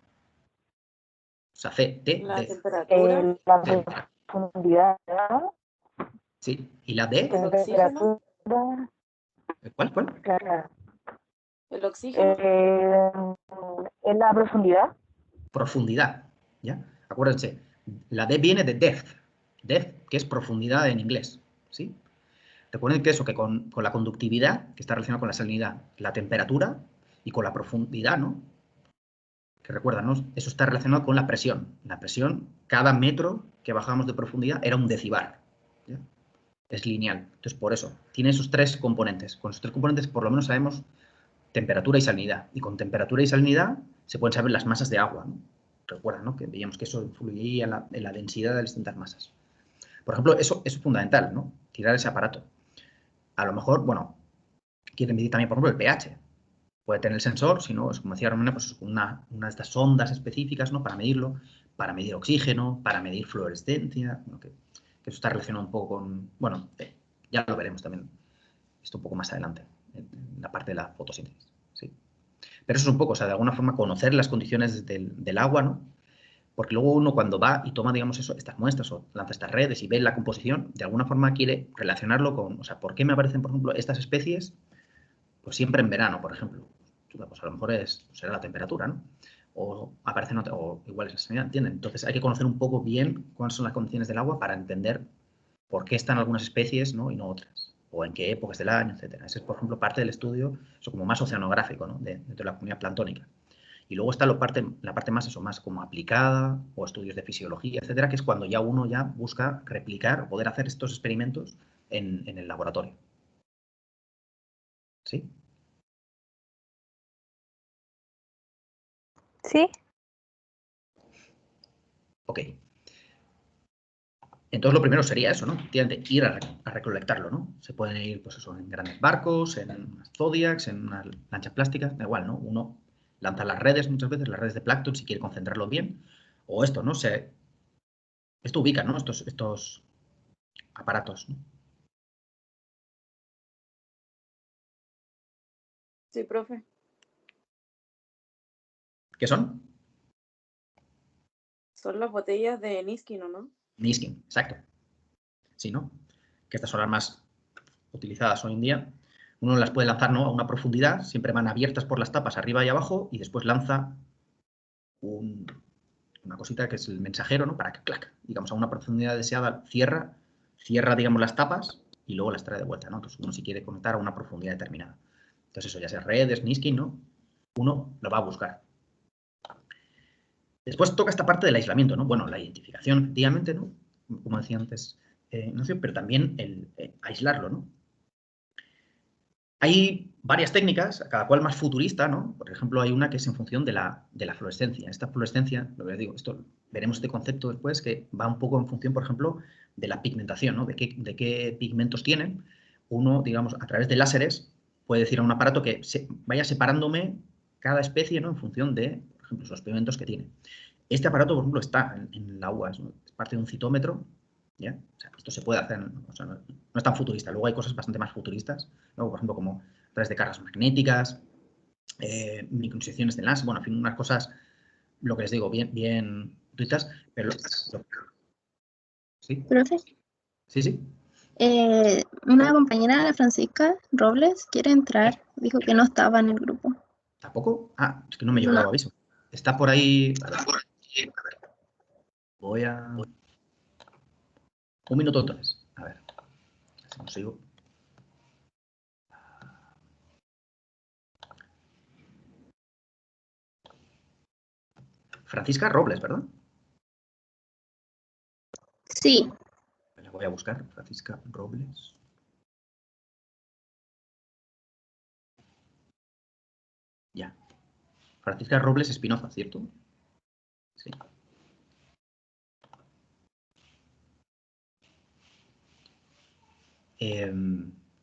O sea, CTD. La temperatura. La profundidad. Sí. ¿Y la D? El oxígeno. ¿Cuál? El oxígeno. ¿En la profundidad? Profundidad, ¿ya? Acuérdense, la D viene de depth, que es profundidad en inglés, ¿sí? Recuerden que eso, que con la conductividad, que está relacionada con la salinidad, la temperatura y con la profundidad, ¿no? Que recuerdan, ¿no? Eso está relacionado con la presión. La presión, cada metro que bajábamos de profundidad era un decibar, ¿ya? Es lineal. Entonces, por eso, tiene esos tres componentes. Con esos tres componentes, por lo menos sabemos temperatura y salinidad. Y con temperatura y salinidad se pueden saber las masas de agua, ¿no? Recuerdan, ¿no? Que veíamos que eso influía en la densidad de las distintas masas. Por ejemplo, eso es fundamental, ¿no? Tirar ese aparato. A lo mejor, bueno, quieren medir también, por ejemplo, el pH. Puede tener el sensor, si no, es como decía Romina, pues una de estas sondas específicas, ¿no? Para medirlo, para medir oxígeno, para medir fluorescencia, ¿no? Que eso está relacionado un poco con, bueno, ya lo veremos también esto un poco más adelante, en la parte de la fotosíntesis, ¿sí? Pero eso es un poco, o sea, de alguna forma conocer las condiciones del agua, ¿no? Porque luego uno cuando va y toma, digamos, estas muestras o lanza estas redes y ve la composición, de alguna forma quiere relacionarlo con, o sea, ¿por qué me aparecen, por ejemplo, estas especies? Pues siempre en verano, por ejemplo. Pues a lo mejor será la temperatura, ¿no? O aparecen o igual es la salinidad, ¿entienden? Entonces hay que conocer un poco bien cuáles son las condiciones del agua para entender por qué están algunas especies, ¿no? Y no otras. O en qué épocas del año, etcétera. Ese es, por ejemplo, parte del estudio, eso como más oceanográfico, ¿no? Dentro de la comunidad planctónica. Y luego está la parte más como aplicada, o estudios de fisiología, etcétera, que es cuando ya uno ya busca replicar o poder hacer estos experimentos en el laboratorio. ¿Sí? Sí. Ok. Entonces lo primero sería eso, ¿no? Ir a recolectarlo, ¿no? Se pueden ir, pues eso, en grandes barcos, en unas Zodiacs, en unas lanchas plásticas, da igual, ¿no? Uno lanza las redes muchas veces, las redes de plancton, si quiere concentrarlo bien. O esto, ¿no? Esto ubica, ¿no? Estos aparatos, ¿no? Sí, profe. ¿Qué son? Son las botellas de Niskin, ¿no? Niskin, exacto. Sí, ¿no? Que estas son las más utilizadas hoy en día. Uno las puede lanzar, ¿no? A una profundidad, siempre van abiertas por las tapas arriba y abajo y después lanza una cosita que es el mensajero, ¿no? Para que, clac, digamos, a una profundidad deseada, cierra, digamos, las tapas y luego las trae de vuelta, ¿no? Entonces uno si quiere conectar a una profundidad determinada. Entonces eso ya sea redes, Niskin, ¿no? Uno lo va a buscar. Después toca esta parte del aislamiento, ¿no? Bueno, la identificación, efectivamente, ¿no? Como decía antes, pero también el aislarlo, ¿no? Hay varias técnicas, cada cual más futurista, ¿no? Por ejemplo, hay una que es en función de la fluorescencia. Esta fluorescencia, lo que les digo, esto veremos este concepto después, que va un poco en función, por ejemplo, de la pigmentación, ¿no? De qué pigmentos tienen. Uno, digamos, a través de láseres, puede decir a un aparato que vaya separándome cada especie, ¿no? En función de, por ejemplo, los pigmentos que tiene. Este aparato, por ejemplo, está en el agua, es parte de un citómetro, ¿ya? O sea, esto se puede hacer, o sea, no es tan futurista. Luego hay cosas bastante más futuristas, ¿no? Por ejemplo, como a través de cargas magnéticas, microincisiones de láser, bueno, en fin, unas cosas, lo que les digo, bien futuristas, pero... ¿Sí? Profe, Sí. una compañera, la Francisca Robles, quiere entrar. Dijo que no estaba en el grupo. ¿Tampoco? Ah, es que no me llegó el aviso. Está por ahí... A ver. Voy a... Un minuto otra vez. A ver. Si no sigo. Francisca Robles, ¿verdad? Sí. La voy a buscar. Francisca Robles. Ya. Francisca Robles Espinoza, ¿cierto? Sí.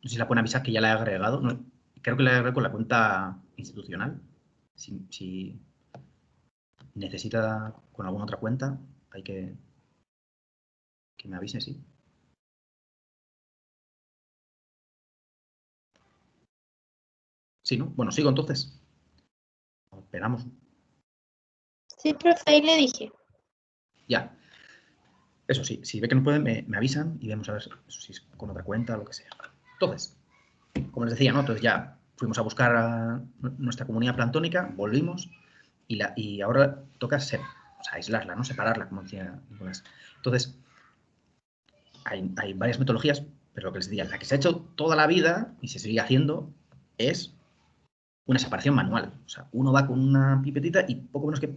sé si la pueden avisar que ya la he agregado. No, creo que la he agregado con la cuenta institucional. Si necesita con alguna otra cuenta, hay que me avise, sí. Sí, ¿no? Bueno, sigo entonces. Esperamos. Sí, profe, ahí le dije. Ya. Eso sí, si ve que no pueden, me avisan y vemos a ver eso si es con otra cuenta o lo que sea. Entonces, como les decía, ¿no? Entonces ya fuimos a buscar a nuestra comunidad planctónica, volvimos y ahora toca aislarla, ¿no? Separarla, como decía Nicolás. Entonces, hay varias metodologías, pero lo que les decía, la que se ha hecho toda la vida y se sigue haciendo es una separación manual. O sea, uno va con una pipetita y poco menos que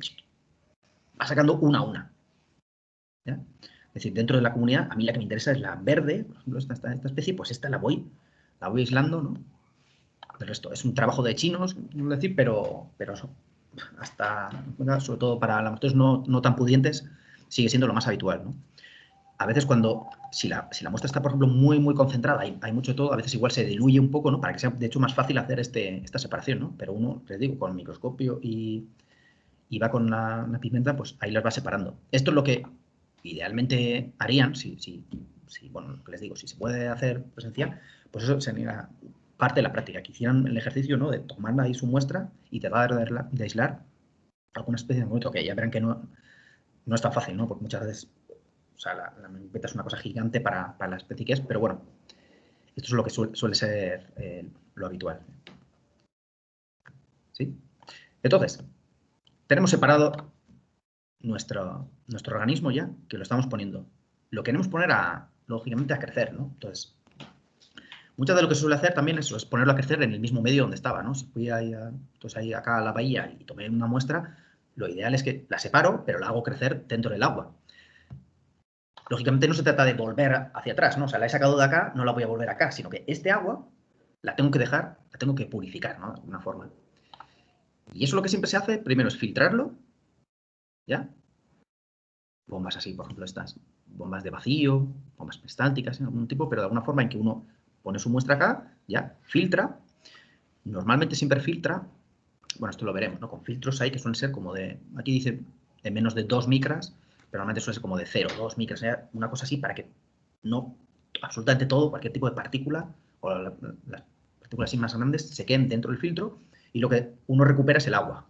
va sacando una a una. ¿Ya? Es decir, dentro de la comunidad, a mí la que me interesa es la verde, por ejemplo, esta especie, pues esta la voy aislando, ¿no? El resto es un trabajo de chinos, no decir, pero eso, hasta, sobre todo para laboratorios no tan pudientes, sigue siendo lo más habitual, ¿no? A veces si la muestra está, por ejemplo, muy concentrada, hay mucho de todo, a veces igual se diluye un poco, ¿no? Para que sea, de hecho, más fácil hacer esta separación, ¿no? Pero uno, les digo, con el microscopio y va con una pigmenta, pues ahí las va separando. Esto es lo que idealmente harían, bueno, lo que les digo, si se puede hacer presencial, pues eso sería parte de la práctica, que hicieran el ejercicio, ¿no? De tomar ahí su muestra y tratar de aislar alguna especie de momento, que ya verán que no es tan fácil, ¿no? Porque muchas veces, o sea, la pipeta es una cosa gigante para la especie que es, pero bueno, esto es lo que suele ser lo habitual. ¿Sí? Entonces, tenemos separado nuestro organismo ya, que lo estamos poniendo. Lo queremos poner, lógicamente, a crecer, ¿no? Entonces, muchas de lo que se suele hacer también es ponerlo a crecer en el mismo medio donde estaba, ¿no? Si fui ahí acá a la bahía y tomé una muestra, lo ideal es que la separo, pero la hago crecer dentro del agua. Lógicamente no se trata de volver hacia atrás, ¿no? O sea, la he sacado de acá, no la voy a volver acá, sino que este agua la tengo que dejar, la tengo que purificar, ¿no? De alguna forma. Y eso lo que siempre se hace, primero es filtrarlo, ¿ya? Bombas así, por ejemplo, estas bombas de vacío, bombas peristálticas, en algún tipo, pero de alguna forma en que uno pone su muestra acá, ya, filtra, normalmente siempre filtra, bueno, esto lo veremos, ¿no? Con filtros ahí que suelen ser como aquí dice de menos de 2 micras, pero normalmente suele ser como de 0, 2 micras, una cosa así para que no, absolutamente todo, cualquier tipo de partícula, o las partículas así más grandes, se queden dentro del filtro y lo que uno recupera es el agua,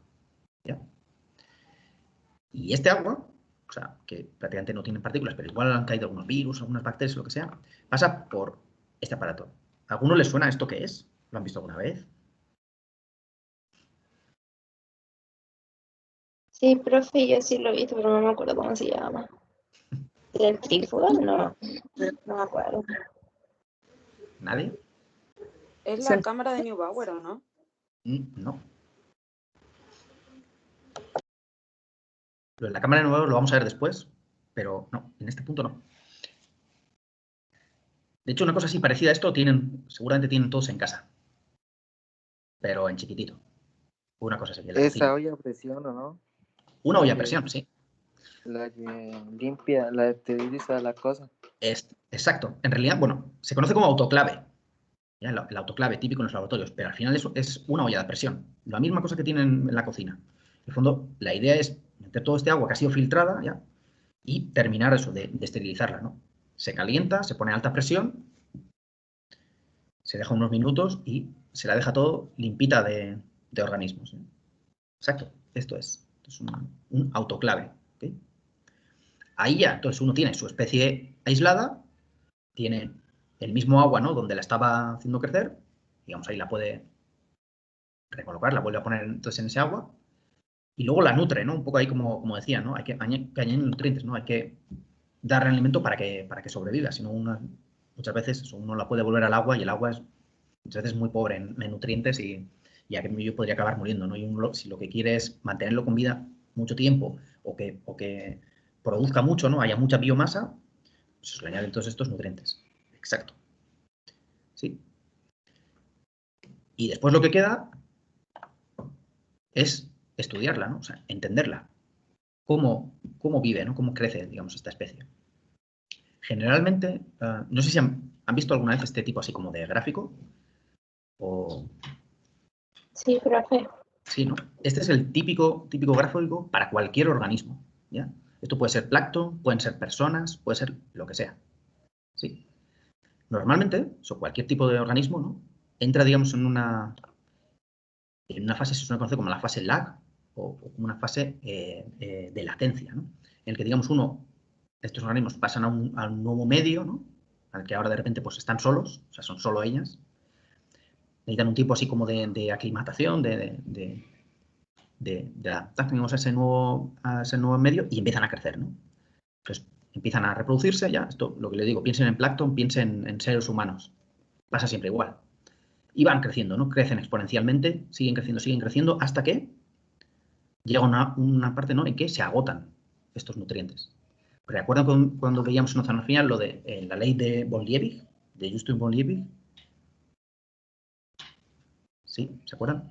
¿ya? Y este agua, o sea, que prácticamente no tiene partículas, pero igual han caído algunos virus, algunas bacterias, lo que sea, pasa por este aparato. ¿A alguno les suena esto qué es? ¿Lo han visto alguna vez? Sí, profe, yo sí lo he visto, pero no me acuerdo cómo se llama. ¿Centrífuga? No me acuerdo. ¿Nadie? Es la cámara de Neubauer, ¿o no? No. Lo de la cámara de Neubauer lo vamos a ver después, pero no, en este punto no. De hecho, una cosa así parecida a esto seguramente tienen todos en casa, pero en chiquitito. Una cosa así. Esa olla a presión, ¿o no? Una olla a presión, sí. La que limpia, la esteriliza las cosas. Exacto. En realidad, bueno, se conoce como autoclave. ¿Ya? El autoclave típico en los laboratorios, pero al final es una olla de presión. La misma cosa que tienen en la cocina. En el fondo, la idea es meter todo este agua que ha sido filtrada, ¿ya? Y terminar eso, de esterilizarla, ¿no? Se calienta, se pone a alta presión, se deja unos minutos y se la deja todo limpita de organismos, ¿eh? Exacto, esto es un autoclave, ¿okay? Ahí ya, entonces uno tiene su especie aislada, tiene el mismo agua, ¿no? Donde la estaba haciendo crecer, digamos, ahí la puede recolocar, la vuelve a poner entonces en ese agua y luego la nutre, ¿no? Un poco ahí como decía, ¿no? Hay que añadir nutrientes, ¿no? Hay que darle alimento para que sobreviva, si no muchas veces uno la puede volver al agua y el agua es muchas veces muy pobre en nutrientes y aquello podría acabar muriendo, ¿no? Y uno, si lo que quiere es mantenerlo con vida mucho tiempo o que produzca mucho, ¿no? Haya mucha biomasa, pues se le añaden todos estos nutrientes. Exacto. Sí. Y después lo que queda es estudiarla, ¿no? O sea, entenderla. Cómo vive, ¿no? Cómo crece, digamos, esta especie. Generalmente, no sé si ¿Han visto alguna vez este tipo así como de gráfico? O... Sí, profe. Sí, ¿no? Este es el típico gráfico para cualquier organismo, ¿ya? Esto puede ser plancton, pueden ser personas, puede ser lo que sea, ¿sí? Normalmente, cualquier tipo de organismo, ¿no? Entra, digamos, en una fase, se suele conocer como la fase lag o como una fase de latencia, ¿no? En el que, digamos, estos organismos pasan a un nuevo medio, ¿no? Al que ahora de repente pues están solos, o sea, son solo ellas. Necesitan un tiempo así como de aclimatación, de adaptarse a ese nuevo medio y empiezan a crecer, ¿no? Entonces, empiezan a reproducirse ya. Esto, lo que le digo, piensen en plancton, piensen en seres humanos. Pasa siempre igual. Y van creciendo, ¿no? Crecen exponencialmente, siguen creciendo, hasta que llega una parte, ¿no?, en que se agotan estos nutrientes. ¿Recuerdan cuando veíamos en oceanografía lo de la ley de von-Liebig, de Justin von Liebig? ¿Sí? ¿Se acuerdan?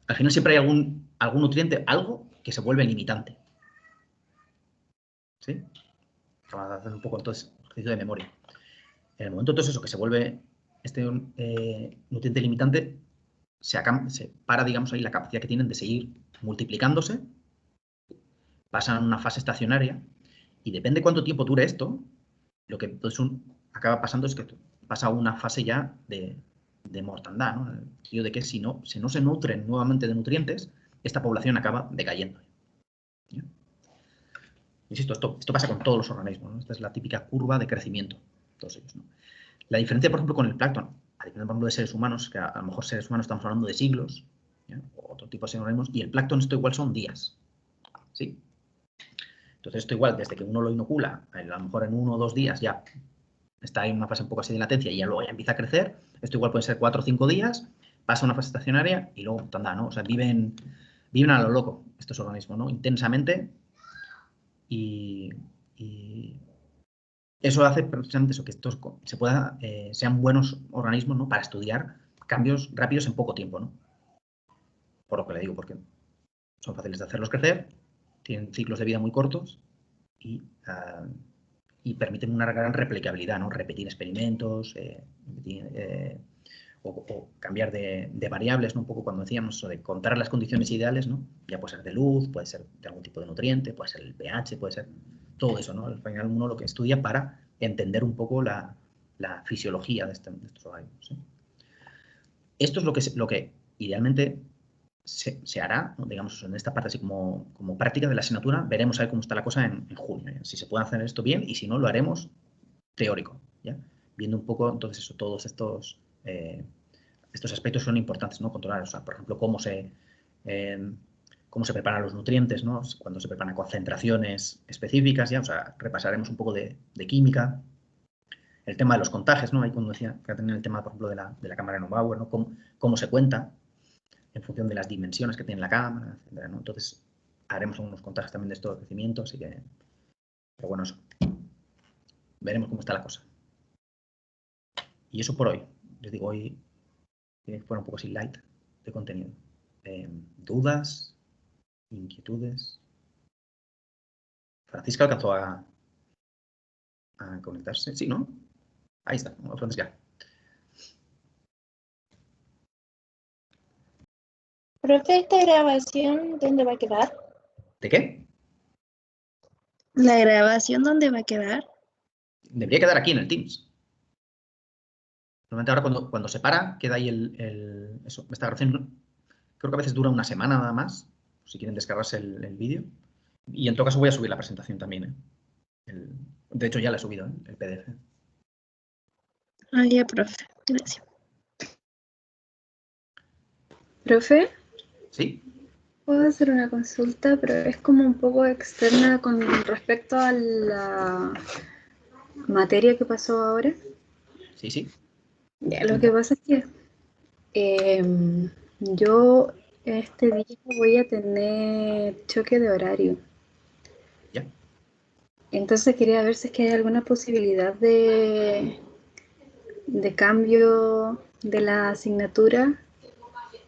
Al final siempre hay algún nutriente, algo que se vuelve limitante. ¿Sí? Vamos a hacer un poco entonces ejercicio de memoria. En el momento entonces eso que se vuelve este nutriente limitante, se para, digamos, ahí la capacidad que tienen de seguir multiplicándose, pasan a una fase estacionaria y depende cuánto tiempo dure esto, lo que entonces acaba pasando es que pasa a una fase ya de mortandad, ¿no? En el sentido de que si no se nutren nuevamente de nutrientes, esta población acaba decayendo. ¿Ya? Insisto, esto pasa con todos los organismos, ¿no? Esta es la típica curva de crecimiento, todos ellos, ¿no? La diferencia, por ejemplo, con el plancton, a diferencia, por ejemplo, de seres humanos, que a lo mejor seres humanos estamos hablando de siglos, ¿ya? O otro tipo de organismos, y el plancton esto igual son días, ¿sí? Entonces esto igual, desde que uno lo inocula, a lo mejor en 1 o 2 días ya está en una fase un poco así de latencia y ya luego ya empieza a crecer. Esto igual puede ser 4 o 5 días, pasa a una fase estacionaria y luego anda, ¿no? O sea, viven a lo loco estos organismos, ¿no? Intensamente y eso hace precisamente eso, que estos sean buenos organismos, ¿no?, para estudiar cambios rápidos en poco tiempo, ¿no? Por lo que le digo, porque son fáciles de hacerlos crecer, tienen ciclos de vida muy cortos y permiten una gran replicabilidad, ¿no? Repetir experimentos, o cambiar de variables, ¿no? Un poco cuando decíamos eso de contar las condiciones ideales, ¿no? Ya puede ser de luz, puede ser de algún tipo de nutriente, puede ser el pH, puede ser todo eso, ¿no? Al final uno lo que estudia para entender un poco la fisiología de estos organismos, ¿sí? Esto es lo que idealmente se hará, ¿no? Digamos, en esta parte así como práctica de la asignatura. Veremos a ver cómo está la cosa en junio, ¿eh? Si se puede hacer esto bien y si no, lo haremos teórico, ¿ya? Viendo un poco, entonces, eso, todos estos aspectos son importantes, ¿no? Controlar, o sea, por ejemplo, cómo se preparan los nutrientes, ¿no? Cuando se preparan concentraciones específicas, ¿ya? O sea, repasaremos un poco de química. El tema de los contagios, ¿no? Ahí cuando decía que tener el tema, por ejemplo, de la cámara de Neubauer, ¿no? Cómo se cuenta en función de las dimensiones que tiene la cámara, etcétera, ¿no? Entonces, haremos algunos contagios también de estos crecimientos, así que, pero bueno, eso. Veremos cómo está la cosa. Y eso por hoy. Les digo, hoy fuera un poco así light de contenido. ¿Dudas? ¿Inquietudes? Francisca alcanzó a conectarse. Sí, ¿no? Ahí está, Francisca. Profe, ¿esta grabación dónde va a quedar? ¿De qué? ¿La grabación dónde va a quedar? Debería quedar aquí en el Teams. Normalmente ahora cuando se para, queda ahí esta grabación. Creo que a veces dura una semana nada más, si quieren descargarse el vídeo. Y en todo caso voy a subir la presentación también, ¿eh? De hecho ya la he subido, ¿eh? El PDF. Ah, ya, profe. Gracias. Profe, ¿Sí? puedo hacer una consulta, pero es como un poco externa con respecto a la materia que pasó ahora. Sí, sí. Ya, lo que pasa es que yo este día voy a tener choque de horario. Ya. Entonces quería ver si es que hay alguna posibilidad de cambio de la asignatura,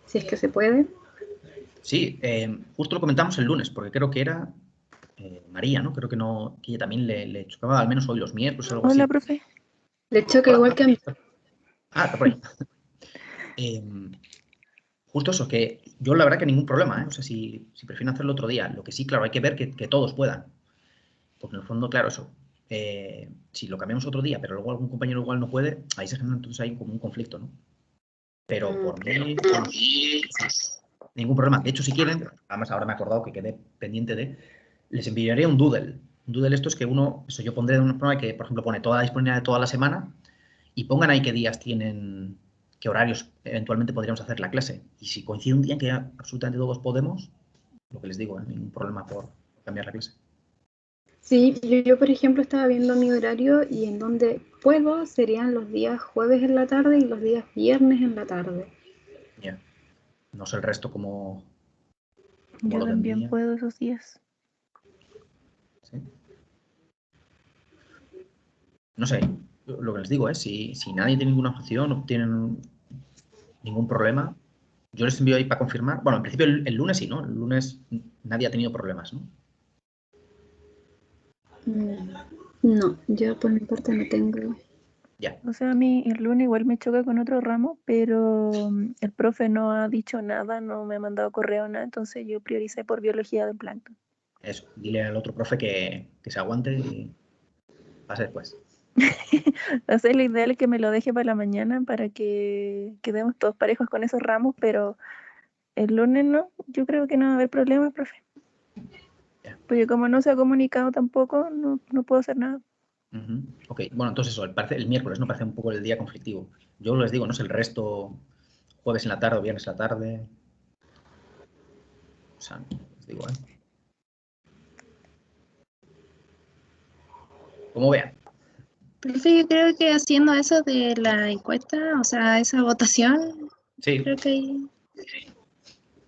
si es que se puede. Sí, justo lo comentamos el lunes, porque creo que era María, ¿no? Creo que ella también le chocaba, al menos hoy los miércoles o algo así. Hola, profe. Le choca igual que a mí. Ah, está por ahí. Justo eso, que yo la verdad que ningún problema, ¿eh? O sea, si prefieren hacerlo otro día. Lo que sí, claro, hay que ver que todos puedan. Porque en el fondo, claro, eso. Si lo cambiamos otro día, pero luego algún compañero igual no puede, ahí se genera entonces hay como un conflicto, ¿no? Pero por mí, vamos, ningún problema. De hecho, si quieren, además ahora me he acordado que quedé pendiente de, les enviaría un doodle. Un doodle esto es que eso yo pondré de una forma que, por ejemplo, pone toda la disponibilidad de toda la semana y pongan ahí qué días tienen, qué horarios eventualmente podríamos hacer la clase. Y si coincide un día en que absolutamente todos podemos, lo que les digo, ningún problema por cambiar la clase. Sí, yo, por ejemplo estaba viendo mi horario y en donde puedo serían los días jueves en la tarde y los días viernes en la tarde. Ya. No sé el resto como Yo lo también tendría. puedo esos días. ¿Sí? No sé, lo que les digo es, si nadie tiene ninguna objeción, no tienen ningún problema, yo les envío ahí para confirmar. Bueno, en principio el lunes sí, ¿no? El lunes nadie ha tenido problemas, ¿no? No, yo por mi parte no tengo. Ya. O sea, a mí el lunes igual me choca con otro ramo, pero el profe no ha dicho nada, no me ha mandado correo, nada, entonces yo prioricé por biología del plancton. Eso, dile al otro profe que se aguante y pase después. O sea, lo ideal es que me lo deje para la mañana para que quedemos todos parejos con esos ramos, pero el lunes no, yo creo que no va a haber problema, profe. Ya. Porque como no se ha comunicado tampoco, no puedo hacer nada. Ok, bueno, entonces eso, el miércoles, ¿no? Parece un poco el día conflictivo. Yo les digo, no sé, el resto, jueves en la tarde o viernes en la tarde. O sea, les digo, ¿eh? Como vean. Profe, yo creo que haciendo eso de la encuesta, o sea, esa votación, Sí. creo que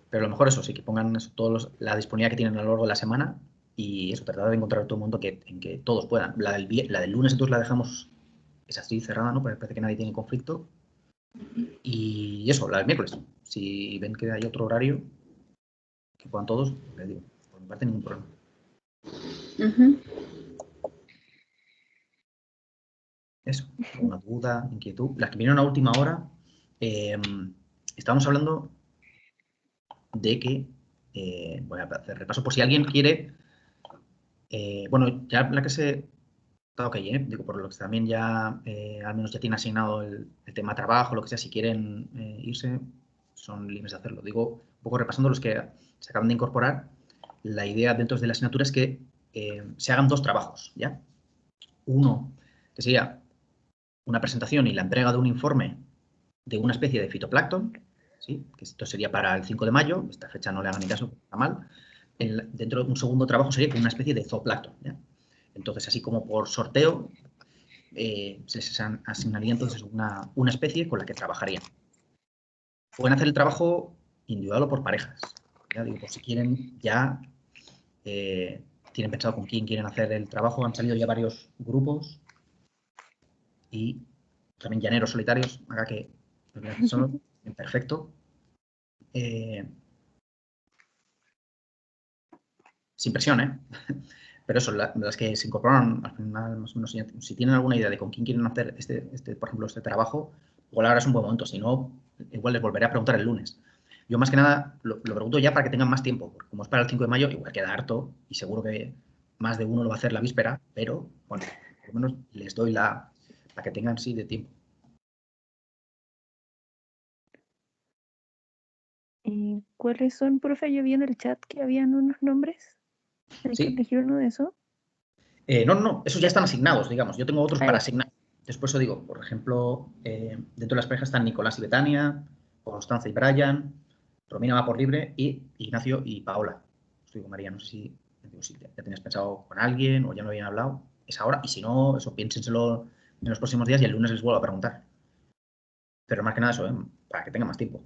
Pero a lo mejor eso, sí, que pongan eso, la disponibilidad que tienen a lo largo de la semana y eso, tratar de encontrar todo el mundo en que todos puedan. La del lunes entonces la dejamos, es así cerrada, ¿no? Parece que nadie tiene conflicto. Y eso, la del miércoles. Si ven que hay otro horario, que puedan todos, les digo, por mi parte ningún problema. Eso, alguna duda, inquietud. Las que vinieron a última hora, estábamos hablando de que, voy a hacer repaso por si alguien quiere, bueno, ya la que se está ok, digo, por lo que también ya, al menos ya tiene asignado el tema trabajo, lo que sea, si quieren irse, son libres de hacerlo. Digo, un poco repasando los que se acaban de incorporar, la idea dentro de la asignatura es que se hagan dos trabajos, ¿ya? Uno, que sería una presentación y la entrega de un informe de una especie de fitoplancton, ¿sí? Que esto sería para el 5 de mayo, esta fecha no le hagan ni caso, está mal. Dentro de un segundo trabajo sería una especie de zooplancton, ¿ya? Entonces, así como por sorteo, se les asignaría entonces una especie con la que trabajarían. Pueden hacer el trabajo individual o por parejas. Ya digo, por si quieren, ya tienen pensado con quién quieren hacer el trabajo. Han salido ya varios grupos y también llaneros solitarios. Haga que son perfecto. Sin presión, ¿eh? Pero eso, las que se incorporaron al final, más o menos, si tienen alguna idea de con quién quieren hacer por ejemplo, este trabajo, igual ahora es un buen momento. Si no, igual les volveré a preguntar el lunes. Yo más que nada lo pregunto ya para que tengan más tiempo, porque como es para el 5 de mayo, igual queda harto y seguro que más de uno lo va a hacer la víspera, pero bueno, por lo menos les doy para que tengan sí de tiempo. ¿Y cuáles son, profe? Yo vi en el chat que habían unos nombres. ¿Hay que elegir uno de esos? No, esos ya están asignados, digamos. Yo tengo otros para asignar. Después os digo, por ejemplo, dentro de las parejas están Nicolás y Betania, Constanza y Brian, Romina va por libre y Ignacio y Paola. Os digo, María, no sé si ya tenías pensado con alguien o ya no habían hablado. Es ahora, y si no, eso piénsenselo en los próximos días y el lunes les vuelvo a preguntar. Pero más que nada eso, para que tengan más tiempo.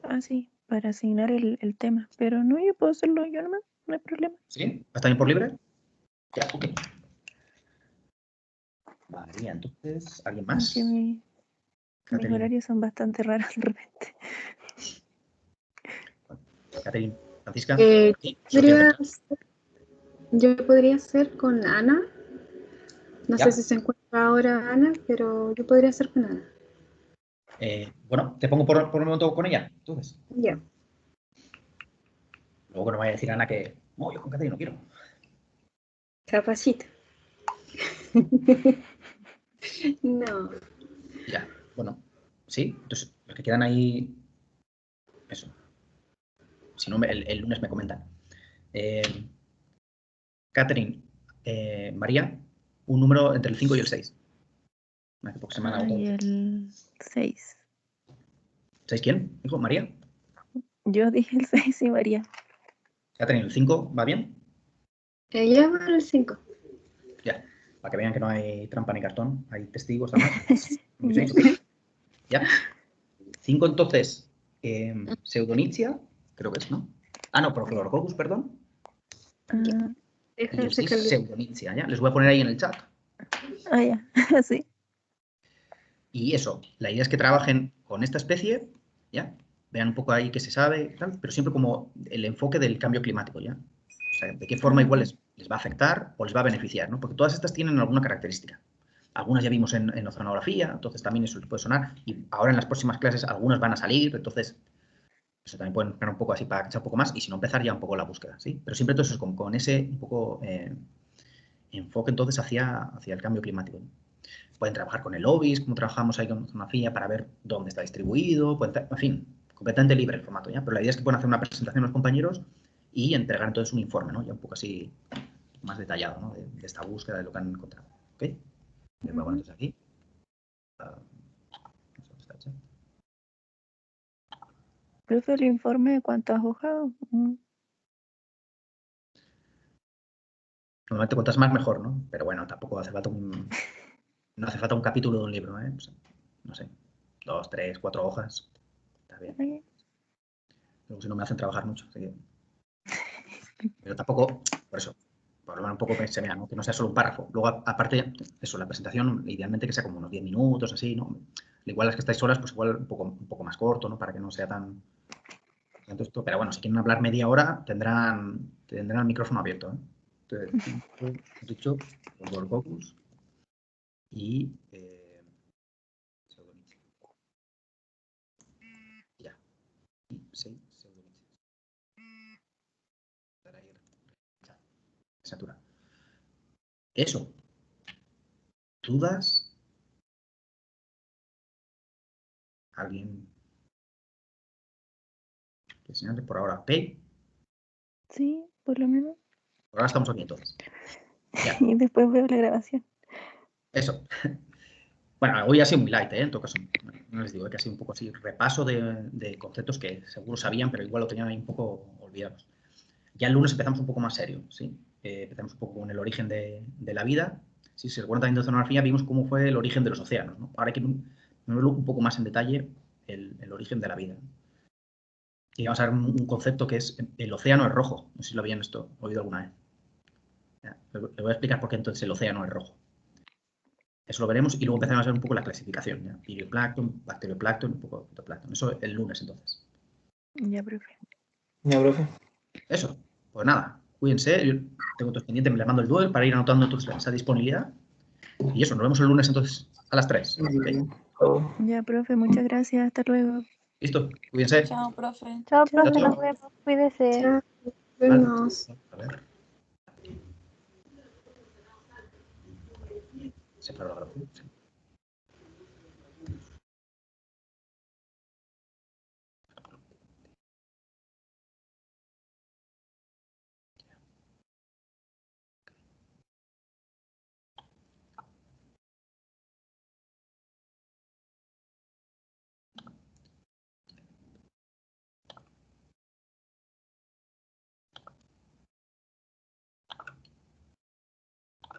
Ah, sí, para asignar el tema. Pero no, yo puedo hacerlo yo nomás, no hay problema. ¿Sí? ¿Vas también por libre? Ya, ok. María, entonces, ¿alguien más? Aunque mis horarios son bastante raros de repente. Catherine, Francisca. Yo podría hacer con Ana. No Ya. sé si se encuentra ahora Ana, pero yo podría hacer con Ana. Bueno, te pongo por un momento con ella, entonces. Ya. Luego que no vaya a decir Ana que, no, yo con Catherine no quiero. Capacita. No. Ya, bueno, sí, entonces los que quedan ahí, eso. Si no, el lunes me comentan. Catherine, María, un número entre el 5 y el 6. Hace poco se me han agotado. Y el 6. ¿6 quién? ¿Dijo María? Yo dije el 6 y María. Catherine, ¿el 5 va bien? Ella va al 5. Ya, para que vean que no hay trampa ni cartón, hay testigos además. Ya. Ya. 5 entonces, Pseudonychia, creo que es, ¿no? Ah, no, Prochlorococcus, perdón. Ah, Y el 6 Pseudonychia, ¿ya? Les voy a poner ahí en el chat. ya, sí. Y eso, la idea es que trabajen con esta especie, ¿ya? Vean un poco ahí qué se sabe, tal, pero siempre como el enfoque del cambio climático, ¿ya? O sea, de qué forma igual les va a afectar o les va a beneficiar, ¿no? Porque todas estas tienen alguna característica. Algunas ya vimos en oceanografía, entonces también eso les puede sonar. Y ahora en las próximas clases algunas van a salir, entonces eso también pueden poner un poco así para echar un poco más y si no empezar ya un poco la búsqueda, ¿sí? Pero siempre todo eso es con ese un poco enfoque entonces hacia el cambio climático, ¿no? Pueden trabajar con el OBIS, como trabajamos ahí con oceanografía, para ver dónde está distribuido, en fin, completamente libre el formato, ¿ya? Pero la idea es que puedan hacer una presentación a los compañeros y entregar entonces un informe, ¿no? Ya un poco así, más detallado, ¿no? De esta búsqueda, de lo que han encontrado, ¿ok? Les voy a poner entonces aquí. Profe, el informe, ¿cuántas hojas? Normalmente cuantas más mejor, ¿no? Pero bueno, tampoco hace falta no hace falta un capítulo de un libro, ¿eh? Pues, no sé, 2, 3, 4 hojas. Está bien. Luego si no me hacen trabajar mucho, así que... Pero tampoco, por eso, por lo menos un poco que se vea, ¿no? Que no sea solo un párrafo. Luego, aparte, eso, la presentación, idealmente que sea como unos 10 minutos, así, ¿no? Igual las que estáis solas, pues igual un poco más corto, ¿no? Para que no sea tan... Esto. Pero bueno, si quieren hablar media hora, tendrán el micrófono abierto, ¿eh? Entonces, dicho, Prochlorococcus y... ya. Y 6 Satura. Eso. ¿Dudas? ¿Alguien? Que señale por ahora. ¿Ok? Sí, por lo menos. Por ahora estamos aquí entonces. Ya. Y después veo la grabación. Eso. Bueno, hoy ha sido muy light, ¿eh? En todo caso. No les digo que ha sido un poco así, repaso de conceptos que seguro sabían, pero igual lo tenían ahí un poco olvidados. Ya el lunes empezamos un poco más serio, ¿sí? Empezamos un poco con el origen de la vida. Si se recuerdan también de oceanografía, vimos cómo fue el origen de los océanos, ¿no? Ahora hay que verlo un poco más en detalle, el origen de la vida. Y vamos a ver un concepto que es el océano es rojo. No sé si lo habían oído alguna vez. Ya, le voy a explicar por qué entonces el océano es rojo. Eso lo veremos y luego empezaremos a ver un poco la clasificación. ¿Ya? Pirioplancton, bacterioplancton, un poco fitoplancton. Eso el lunes entonces. Ya, profe. Ya, profe. Eso. Pues nada, cuídense. Yo tengo otros pendientes, me le mando el duel para ir anotando esa disponibilidad. Y eso, nos vemos el lunes entonces a las 3. ¿Okay? Ya, profe, muchas gracias. Hasta luego. Listo, cuídense. Chao, profe. Chao, Chao, profe, chao. nos vemos. Cuídese. Chao. Vale. Vemos. A ver. Se paró la grabación. Sí.